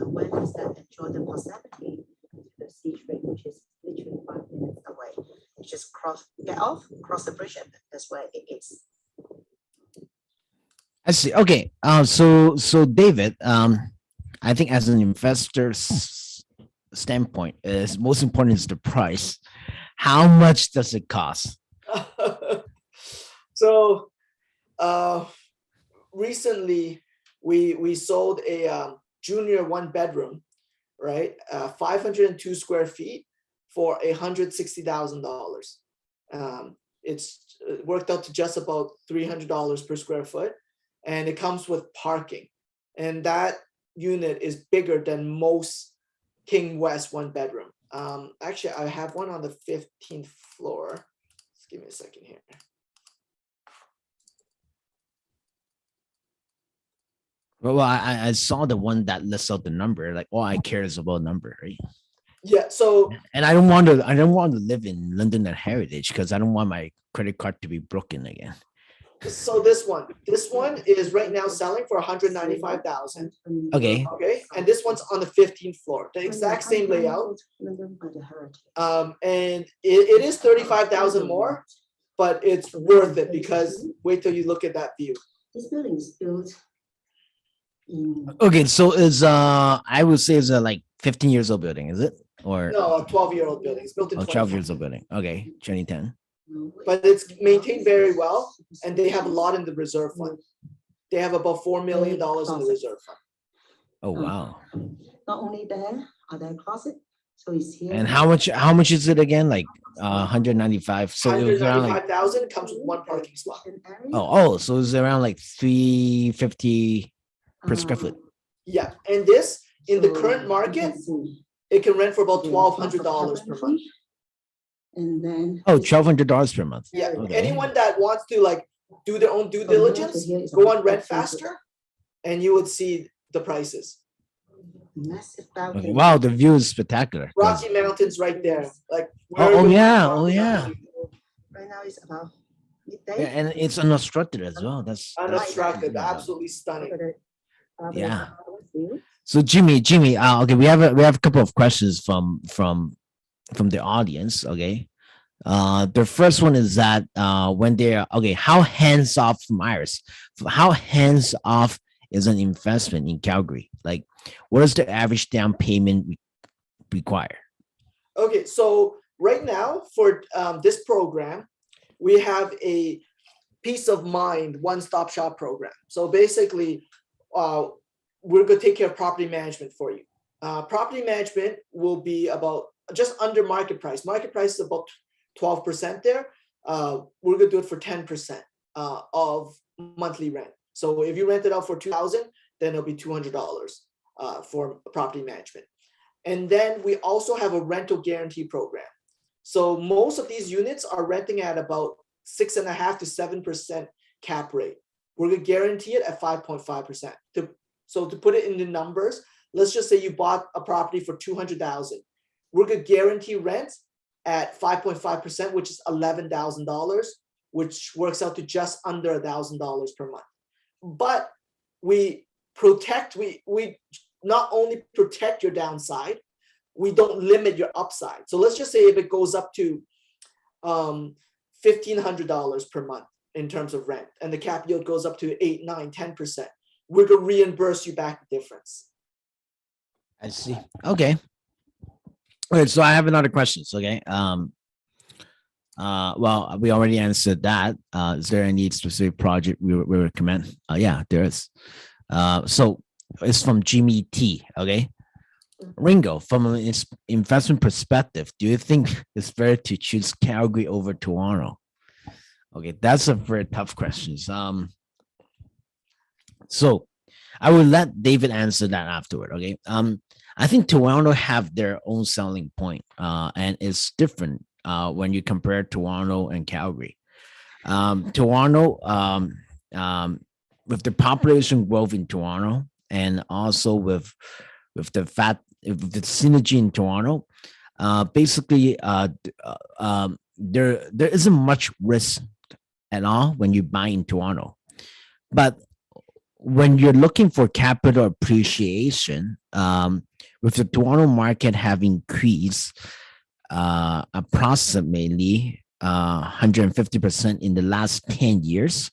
S3: when is that enjoy the proximity to the sea trade, which is literally 5 minutes away. You just get off, cross the bridge, and that's where it is.
S1: I see. Okay. So David, I think as an investor's standpoint, is most important is the price. How much does it cost?
S2: So, recently we sold a junior 1-bedroom, right? 502 square feet for $160,000. It's worked out to just about $300 per square foot, and it comes with parking. And that unit is bigger than most King West 1-bedroom. Actually, I have one on the 15th floor. Just give me a second here.
S1: Well, I saw the one that lists out the number. Like all I care is about number, right?
S2: Yeah. So,
S1: and I don't want to live in London and Heritage because I don't want my credit card to be broken again.
S2: So this one is right now selling for 195,000.
S1: Okay.
S2: Okay, and this one's on the 15th floor, the exact same layout. And it is 35,000 more, but it's worth it because wait till you look at that view.
S3: This building is built.
S1: Okay, so is I would say it's a like 15 years old building, is it? Or
S2: no, a 12-year-old building. It's built in
S1: 12 years old building. Okay, 2010.
S2: But it's maintained very well, and they have a lot in the reserve fund. They have about $4 million in the reserve fund.
S1: Oh wow!
S3: Not only there, are there closet? So it's here.
S1: And how much is it again? Like 195. So it was around like
S2: 195,000 comes with one parking spot.
S1: So it's around like 350 per square foot.
S2: Yeah, and this in the current market, it can rent for about $1,200 per month.
S3: And then
S1: $1,200 per month.
S2: Yeah.
S1: Okay.
S2: Anyone that wants to like do their own due diligence, go on Rent Faster, and you would see the prices.
S3: Massive
S1: Okay. Wow, the view is spectacular.
S2: Rocky Mountains right there. Like
S1: oh yeah.
S3: Right now it's about midday.
S1: Yeah, and it's unobstructed as well. That's
S2: unobstructed, absolutely stunning.
S1: Yeah. So Jimmy, okay, we have a couple of questions from the audience. Okay, the first one is that when they're how hands off from Iris? How hands off is an investment in Calgary? Like, what is the average down payment require?
S2: Okay, so right now for this program, we have a peace of mind one-stop shop program. So basically, we're going to take care of property management for you. Property management will be about just under market price. Market price is about 12% there. We're going to do it for 10% of monthly rent. So if you rent it out for $2,000, then it'll be $200 for property management. And then we also have a rental guarantee program. So most of these units are renting at about 6.5% to 7% cap rate. We're going to guarantee it at 5.5%. So to put it in the numbers, let's just say you bought a property for $200,000. We're going to guarantee rent at 5.5%, which is $11,000, which works out to just under $1,000 per month. But we not only protect your downside, we don't limit your upside. So let's just say if it goes up to $1,500 per month in terms of rent, and the cap yield goes up to 8, 9, 10%, we're going to reimburse you back the difference.
S1: I see. Okay. All right. So I have another question. Okay. Well, we already answered that. Is there any specific project we recommend? Yeah, there is. So it's from Jimmy T. Okay. Ringo, from an investment perspective, do you think it's fair to choose Calgary over Toronto? Okay, that's a very tough question. So I will let David answer that afterward. Okay. I think Toronto have their own selling point, and it's different when you compare Toronto and Calgary. Toronto, with the population growth in Toronto, and also with the synergy in Toronto, basically there isn't much risk at all when you buy in Toronto. But when you're looking for capital appreciation, with the Toronto market having increased approximately 150% in the last 10 years,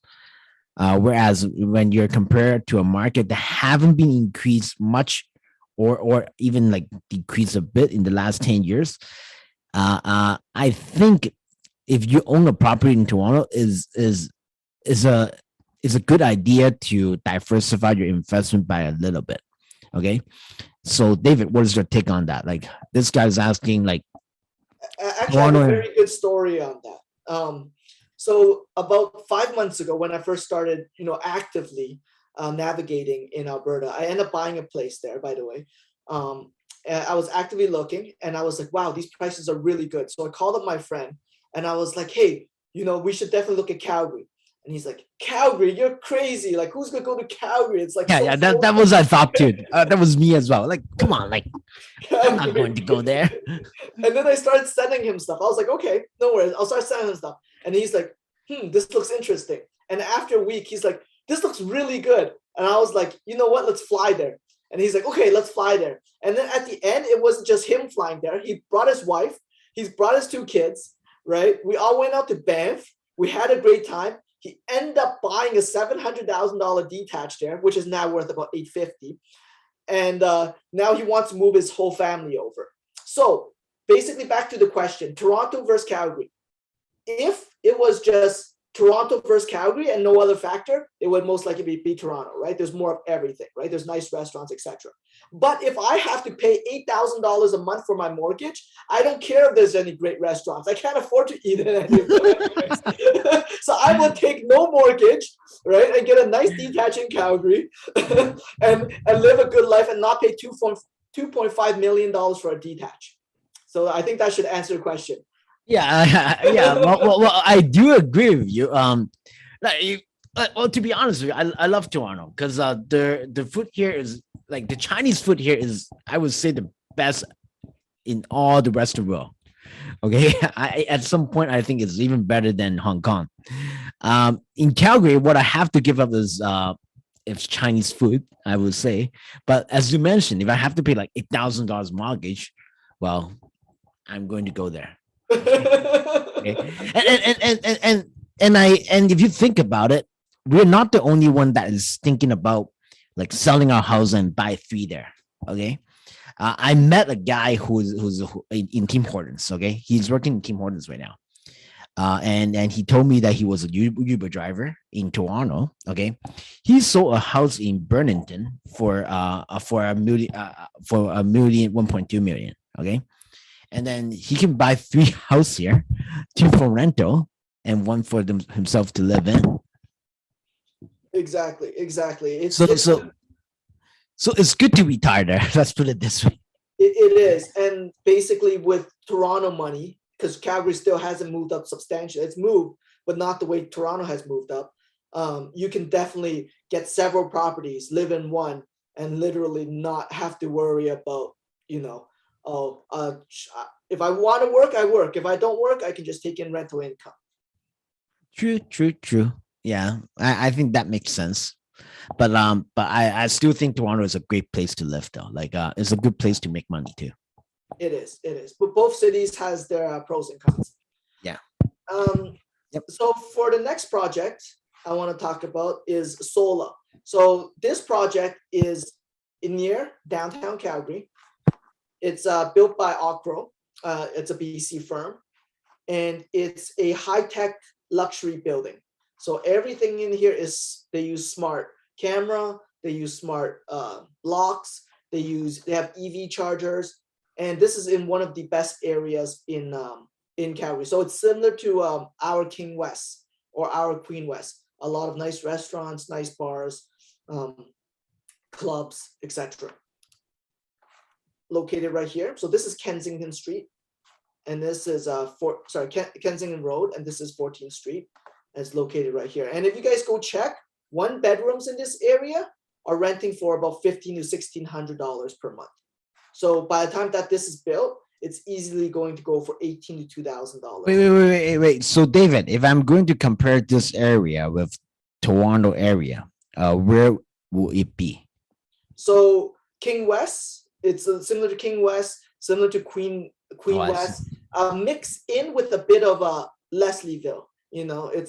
S1: whereas when you're compared to a market that haven't been increased much or even like decreased a bit in the last 10 years, I think if you own a property in Toronto is a good idea to diversify your investment by a little bit. Okay. So David, what is your take on that? Like this guy's asking like
S2: Actually, I have a very good story on that. So about 5 months ago, when I first started, actively navigating in Alberta, I ended up buying a place there, by the way. And I was actively looking and I was like, wow, these prices are really good. So I called up my friend and I was like, hey, we should definitely look at Calgary. And he's like, Calgary, you're crazy. Like, who's going to go to Calgary? It's like,
S1: yeah, that was I thought too. That was me as well. Like, come on, like, I'm not going to go there.
S2: And then I started sending him stuff. I was like, okay, no worries. I'll start sending him stuff. And he's like, this looks interesting. And after a week, he's like, this looks really good. And I was like, you know what? Let's fly there. And he's like, okay, let's fly there. And then at the end, it wasn't just him flying there. He brought his wife. He's brought his 2 kids, right? We all went out to Banff. We had a great time. He ended up buying a $700,000 detached there, which is now worth about $850,000. And now he wants to move his whole family over. So basically back to the question, Toronto versus Calgary. If it was just Toronto versus Calgary and no other factor, it would most likely be Toronto, right? There's more of everything, right? There's nice restaurants, etc. But if I have to pay $8,000 a month for my mortgage, I don't care if there's any great restaurants. I can't afford to eat in any of them. So I will take no mortgage, right? And get a nice detached in Calgary and live a good life and not pay $2.5 million for a detached. So I think that should answer the question.
S1: Yeah, yeah. Well, I do agree with you. Well, to be honest with you, I love Toronto because the food here is like the Chinese food here is, I would say, the best in all the rest of the world. Okay, at some point I think it's even better than Hong Kong. In Calgary, what I have to give up is it's Chinese food, I would say. But as you mentioned, if I have to pay like $8,000 mortgage, well, I'm going to go there. Okay. And if you think about it, we're not the only one that is thinking about like selling our house and buy 3 there. Okay. I met a guy who's in Tim Hortons. Okay, he's working in Tim Hortons right now. And he told me that he was a Uber driver in Toronto. Okay, he sold a house in Burlington for a million, 1.2 million. Okay, and then he can buy 3 houses here, 2 for rental and 1 for himself to live in.
S2: Exactly.
S1: So it's good to retire there. Let's put it this way.
S2: It is. And basically with Toronto money, because Calgary still hasn't moved up substantially. It's moved, but not the way Toronto has moved up. You can definitely get several properties, live in one, and literally not have to worry about, if I want to work, I work. If I don't work, I can just take in rental income.
S1: True. Yeah, I think that makes sense. But I still think Toronto is a great place to live though. Like it's a good place to make money too.
S2: It is. But both cities has their pros and cons.
S1: Yeah.
S2: Yep. So for the next project I want to talk about is Sola. So this project is near downtown Calgary. It's built by Ocro. It's a BC firm, and it's a high-tech luxury building. So everything in here they use smart camera, they use smart locks, they have EV chargers, and this is in one of the best areas in Calgary. So it's similar to our King West or our Queen West. A lot of nice restaurants, nice bars, clubs, etc. Located right here. So this is Kensington Street, and this is Kensington Road, and this is 14th Street. It's located right here. And if you guys go check, 1 bedrooms in this area are renting for about $1,500 to $1,600 per month. So by the time that this is built, it's easily going to go for $18,000 to $2,000.
S1: Wait. So David, if I'm going to compare this area with Toronto area, where will it be?
S2: So King West, it's similar to King West, similar to Queen
S1: I see.
S2: West, mixed in with a bit of a Leslieville. You know, it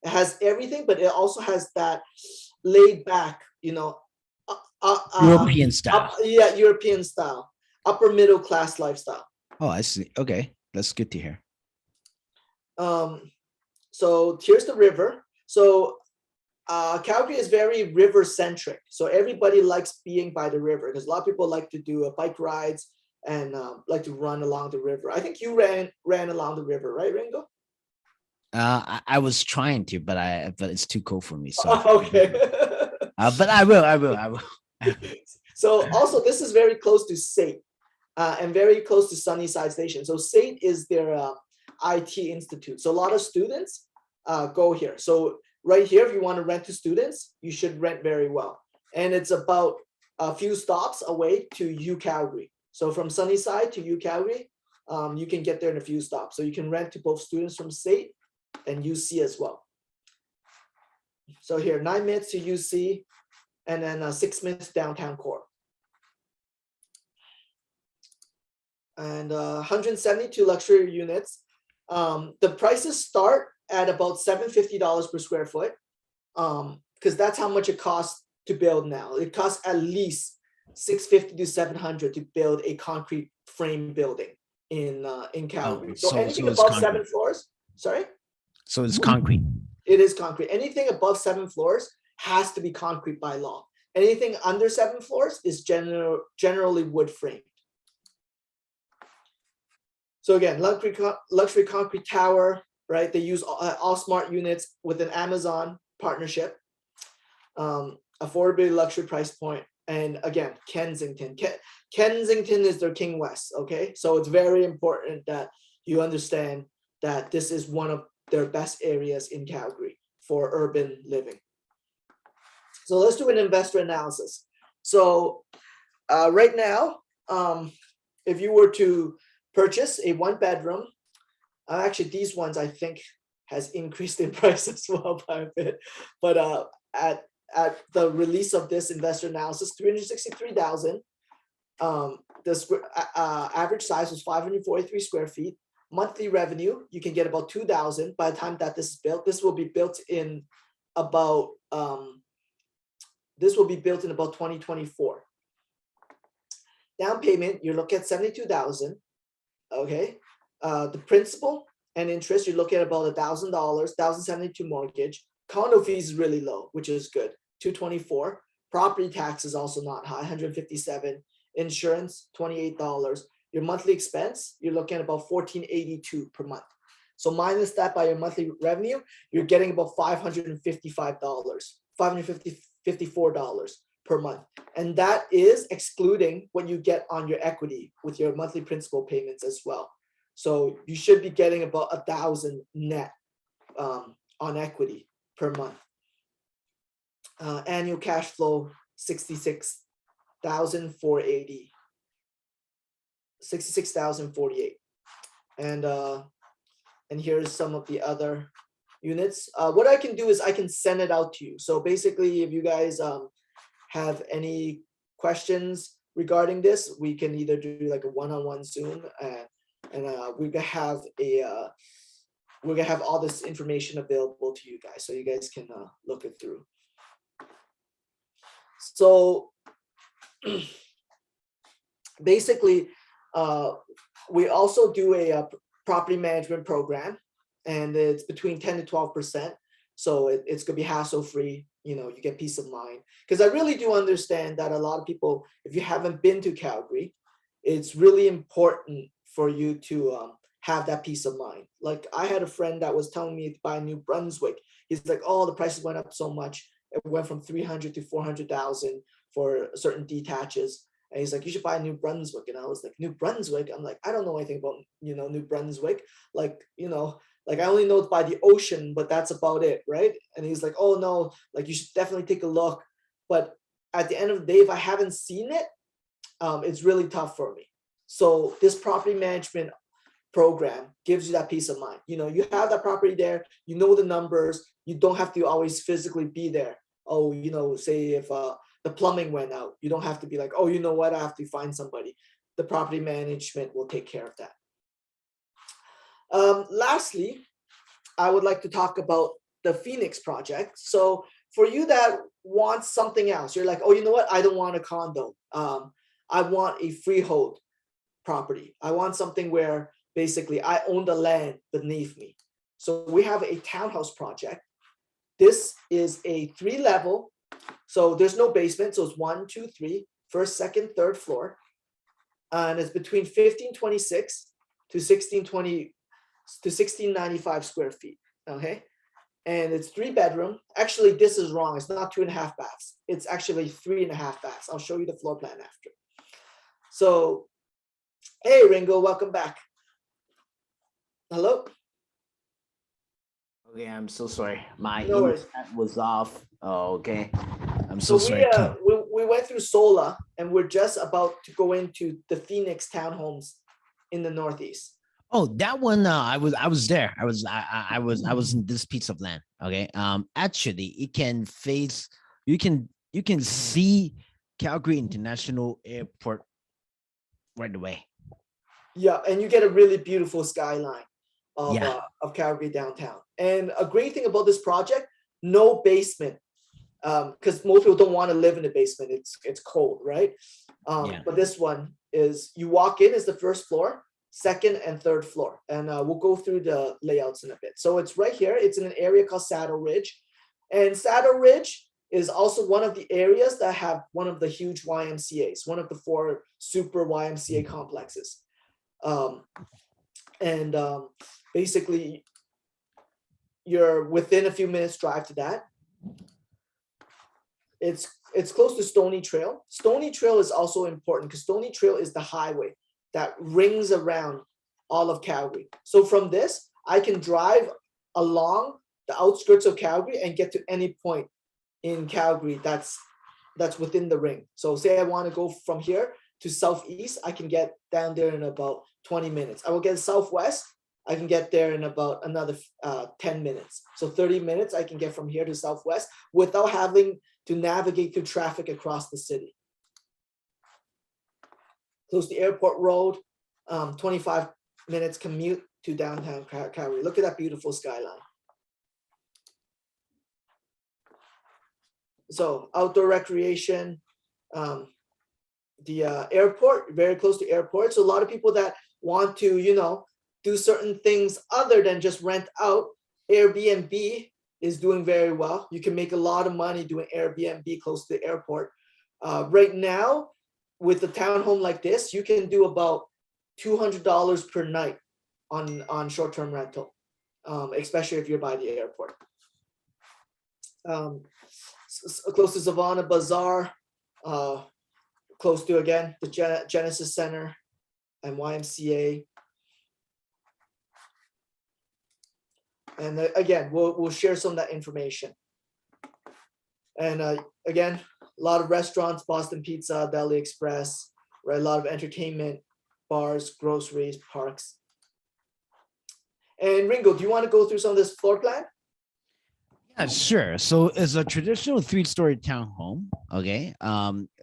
S2: has everything, but it also has that laid back, you know,
S1: European style.
S2: yeah, European style, upper middle class lifestyle.
S1: Oh, I see. Okay, that's good to hear.
S2: So here's the river. So Calgary is very river centric. So everybody likes being by the river because a lot of people like to do bike rides and like to run along the river. I think you ran along the river, right, Ringo?
S1: I was trying to, but it's too cold for me. So
S2: Okay.
S1: but I will.
S2: So also this is very close to SAIT and very close to Sunnyside Station. So SAIT is their IT institute. So a lot of students go here. So right here, if you want to rent to students, you should rent very well. And it's about a few stops away to UCalgary. So from Sunnyside to UCalgary, you can get there in a few stops. So you can rent to both students from SAIT and UC as well. So here, 9 minutes to UC, and then 6 minutes downtown core. And 172 luxury units. The prices start at about $750 per square foot, because that's how much it costs to build now. It costs at least $650 to $700 to build a concrete frame building in Calgary. So anything above concrete. 7 floors, sorry?
S1: So it's concrete.
S2: It is concrete. Anything above 7 floors has to be concrete by law. Anything under 7 floors is generally wood framed. So again, luxury concrete tower, right? They use all smart units with an Amazon partnership, affordability luxury price point. And again, Kensington. Kensington is their King West, okay? So it's very important that you understand that this is one of their best areas in Calgary for urban living. So let's do an investor analysis. So right now, if you were to purchase a 1-bedroom, actually these ones I think has increased in price as well by a bit, but at the release of this investor analysis, $363,000. The average size was 543 square feet. Monthly revenue, you can get about $2,000 by the time that this is built. This will be built in about 2024. Down payment, you're looking at $72,000. Okay, the principal and interest, you're looking at about $1,000, $1,072 mortgage. Condo fees is really low, which is good, $224. Property tax is also not high, $157. Insurance, $28. Your monthly expense, you're looking at about $1,482 per month. So minus that by your monthly revenue, you're getting about $554 per month. And that is excluding what you get on your equity with your monthly principal payments as well. So you should be getting about $1,000 net on equity per month. Annual cash flow, $66,480. $66,048. And here's some of the other units. What I can do is I can send it out to you. So basically, if you guys have any questions regarding this, we can either do like a one-on-one Zoom, and we're gonna have all this information available to you guys, so you guys can look it through. So basically, we also do a property management program, and it's between 10 to 12%. So it's gonna be hassle-free. You know, you get peace of mind. Because I really do understand that a lot of people, if you haven't been to Calgary, it's really important for you to have that peace of mind. Like I had a friend that was telling me to buy New Brunswick. He's like, oh, the prices went up so much. It went from 300 to 400,000 for certain detaches. And he's like, you should buy New Brunswick. And I was like, New Brunswick? I'm like, I don't know anything about, New Brunswick. Like, like I only know it's by the ocean, but that's about it, right? And he's like, oh no, like you should definitely take a look. But at the end of the day, if I haven't seen it, it's really tough for me. So this property management program gives you that peace of mind. You have that property there, you know the numbers, you don't have to always physically be there. oh, say if the plumbing went out, you don't have to be like, oh, you know what, I have to find somebody. The property management will take care of that. Lastly, I would like to talk about the Phoenix project. So for you that want something else, you're like, oh, you know what, I don't want a condo. I want a freehold property. I want something where basically I own the land beneath me. So we have a townhouse project. This is a 3-level. So there's no basement. So it's 1, 2, 3, first, second, third floor. And it's between 1526 to 1620 to 1695 square feet. Okay. And it's 3-bedroom. Actually, this is wrong. It's not 2.5 baths. It's actually 3.5 baths. I'll show you the floor plan after. So, hey, Ringo, welcome back. Hello.
S1: Okay, I'm so sorry. My
S2: No worries.
S1: internet was off. Oh, okay. I'm
S2: So
S1: so sorry.
S2: we went through Sola, and we're just about to go into the Phoenix townhomes in the Northeast.
S1: Oh, that one. I was there. I was in this piece of land. Okay. Actually, it can face. You can see Calgary International Airport right away.
S2: Yeah, and you get a really beautiful skyline of
S1: Yeah.
S2: Of Calgary downtown. And a great thing about this project, no basement, because most people don't want to live in the basement. It's cold, right?
S1: Yeah.
S2: But this one is, you walk in is the first floor, second and third floor, and we'll go through the layouts in a bit. So it's right here. It's in an area called Saddle Ridge, and Saddle Ridge is also one of the areas that have one of the huge YMCA's, one of the 4 super YMCA complexes. Basically, you're within a few minutes drive to that. It's close to Stony Trail. Stony Trail is also important because Stony Trail is the highway that rings around all of Calgary. So from this, I can drive along the outskirts of Calgary and get to any point in Calgary that's within the ring. So say I want to go from here to southeast, I can get down there in about 20 minutes. I will get southwest, I can get there in about another 10 minutes. So 30 minutes I can get from here to southwest without having to navigate through traffic across the city. Close to Airport Road, 25 minutes commute to downtown Calgary. Look at that beautiful skyline. So outdoor recreation, the airport, very close to airport. So a lot of people that want to, do certain things other than just rent out, Airbnb is doing very well. You can make a lot of money doing Airbnb close to the airport. Right now, with a townhome like this, you can do about $200 per night on short-term rental, especially if you're by the airport. Close to Savannah Bazaar, close to, again, the Genesis Center and YMCA. And again, we'll share some of that information. And again, a lot of restaurants, Boston Pizza, Deli Express, right? A lot of entertainment, bars, groceries, parks. And Ringo, do you want to go through some of this floor plan?
S1: Yeah, sure. So it's a traditional 3-story townhome. Okay.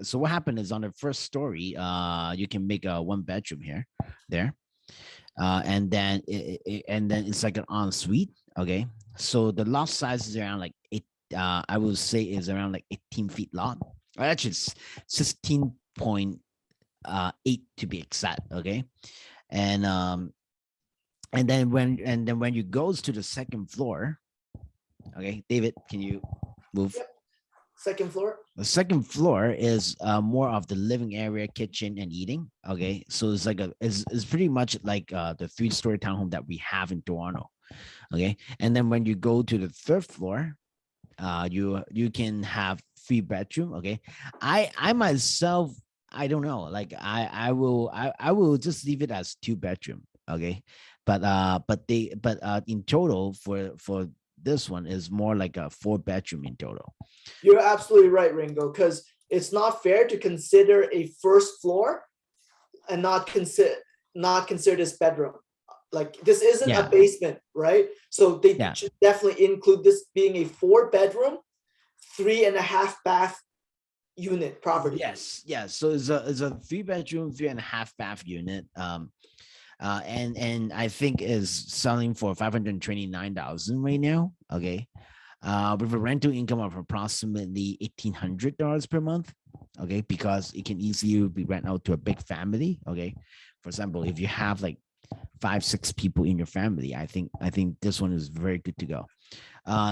S1: So what happened is on the first story, you can make a 1-bedroom there. And then it's like an ensuite. Okay. So the lot size is around like I would say is around like 18 feet long. Actually, it's 16.8 to be exact. Okay. And then when you goes to the second floor, okay, David, can you move?
S2: Yep. Second floor.
S1: The second floor is more of the living area, kitchen, and eating. Okay, so it's like it's pretty much like the 3-story townhome that we have in Toronto. Okay, and then when you go to the third floor, you can have 3-bedroom. Okay, I myself, I don't know, like I will just leave it as 2-bedroom. Okay, but in total for this one is more like a 4-bedroom in total.
S2: You're absolutely right, Ringo, because it's not fair to consider a first floor and not consider this bedroom. Like this isn't a basement, right? So they should definitely include this being a 4-bedroom, 3.5 bath unit property.
S1: Yes, yes. So it's a 3 bedroom, 3.5 bath unit. And I think is selling for 529,000 right now. Okay. With a rental income of approximately $1,800 per month. Okay, because it can easily be rent out to a big family. Okay, for example, if you have like 5, 6 people in your family, I think this one is very good to go.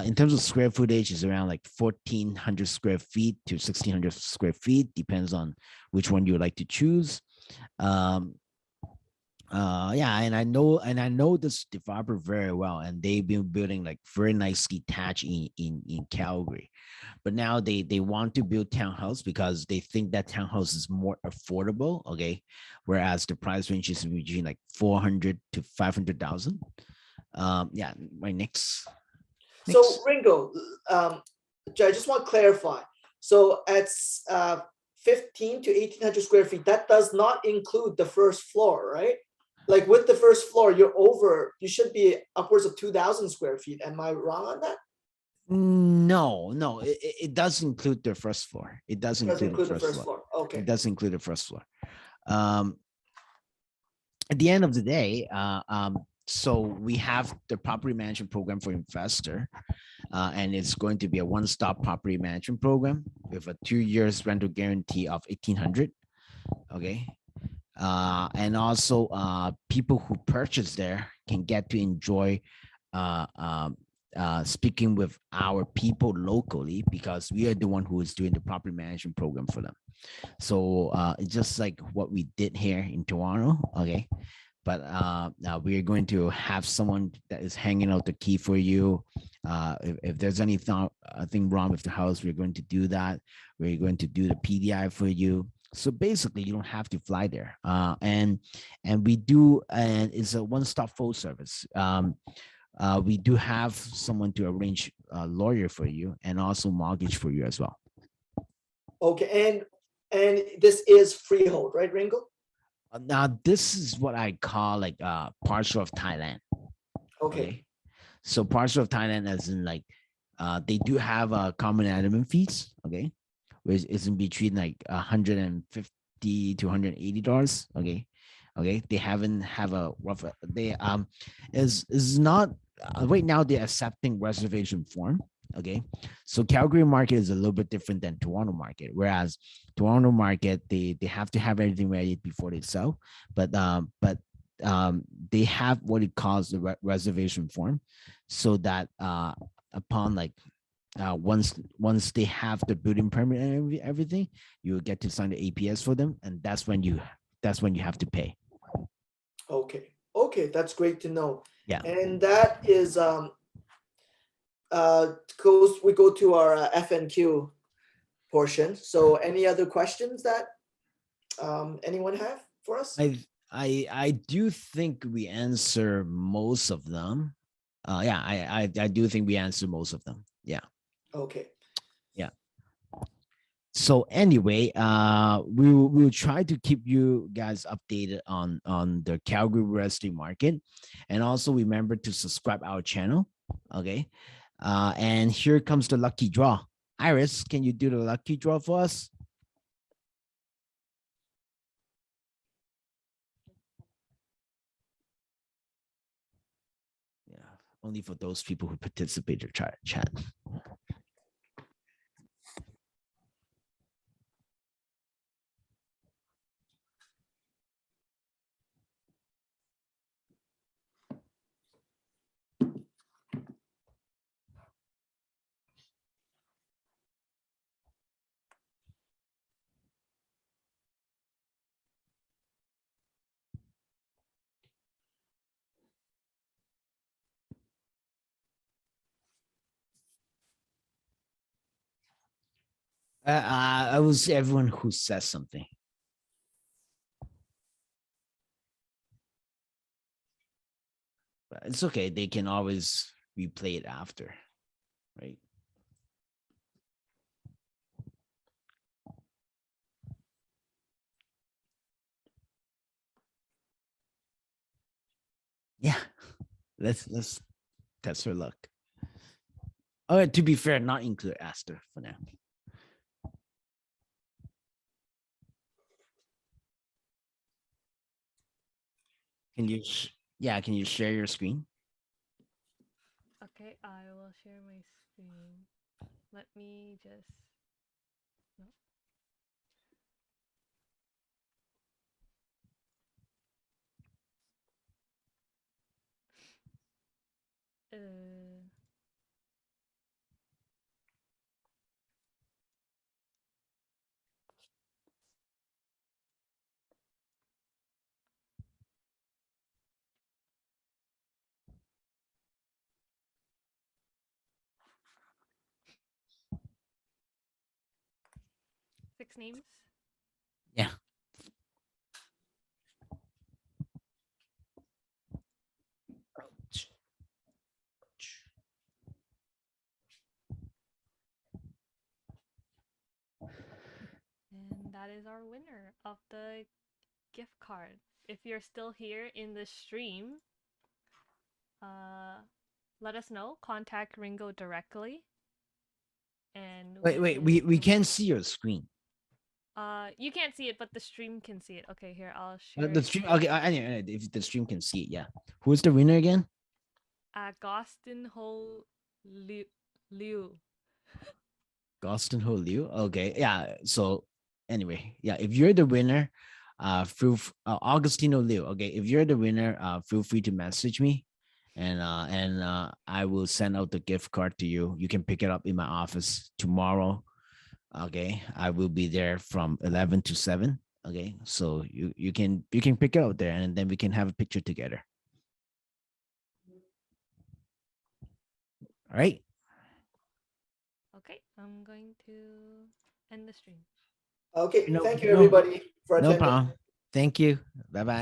S1: In terms of square footage, is around like 1,400 square feet to 1,600 square feet, depends on which one you would like to choose. Yeah, and I know this developer very well, and they've been building like very nice detached in Calgary. But now they want to build townhouse because they think that townhouse is more affordable. Okay, whereas the price range is between like 400 to 500,000. Yeah, my next.
S2: So Ringo, I just want to clarify. So at 15 to 1,800 square feet, that does not include the first floor, right? Like with the first floor, you should be upwards of 2,000 square feet. Am I wrong on that?
S1: No, it does include the first floor. It does include the first floor.
S2: Okay.
S1: It does include the first floor. At the end of the day, so we have the property management program for investor, and it's going to be a one-stop property management program with a 2 years rental guarantee of 1,800. Okay. And also people who purchase there can get to enjoy speaking with our people locally, because we are the one who is doing the property management program for them. So it's just like what we did here in Toronto. Okay. But now we are going to have someone that is hanging out the key for you. If there's anything wrong with the house, we're going to do that. We're going to do the PDI for you. So basically, you don't have to fly there. And we do, and it's a one-stop full service. We do have someone to arrange a lawyer for you and also mortgage for you as well.
S2: Okay, and this is freehold, right, Ringo?
S1: Now this is what I call like partial of Thailand.
S2: Okay.
S1: So partial of Thailand, as in like they do have common element fees. Okay, which is in between like $150 to $180. Okay, they haven't have a rough. They is not right now. They're accepting reservation form. Okay, so Calgary market is a little bit different than Toronto market. Whereas Toronto market, they have to have everything ready before they sell, but they have what it calls the reservation form, so that upon like once they have the building permit and everything, you get to sign the APS for them, and that's when you have to pay.
S2: Okay, that's great to know.
S1: Yeah.
S2: And that is we go to our FNQ portion. So any other questions that anyone have for us?
S1: I do think we answer most of them. Yeah, I do think we answer most of them. Yeah.
S2: Okay.
S1: Yeah. So anyway, we'll try to keep you guys updated on the Calgary real estate market, and also remember to subscribe our channel. Okay. And here comes the lucky draw. Iris, can you do the lucky draw for us? Yeah, only for those people who participate in chat. I will say everyone who says something. But it's okay. They can always replay it after, right? Yeah, let's test her luck. Oh, to be fair, not include Astor for now. Can you, yeah, can you share your screen?
S4: Okay, I will share my screen. Let me just. No. Uh, 6 names.
S1: Yeah.
S4: And that is our winner of the gift card. If you're still here in the stream, let us know. Contact Ringo directly. And
S1: Wait, we can't see your screen.
S4: You can't see it, but the stream can see it. Okay, here I'll share
S1: The
S4: it.
S1: stream, okay, anyway, if the stream can see it, yeah. Who's the winner again?
S4: Gostin Ho Liu.
S1: Gostin Ho Liu. Okay, yeah. So anyway, yeah, if you're the winner, Augustino Liu. Okay, if you're the winner, feel free to message me, and I will send out the gift card to you. You can pick it up in my office tomorrow. Okay, I will be there from 11 to 7. Okay, so you can pick it out there, and then we can have a picture together. All right.
S4: Okay, I'm going to end the stream.
S2: Okay,
S1: No,
S2: thank you
S1: no,
S2: everybody for
S1: no
S2: attending.
S1: problem. Thank you. Bye bye.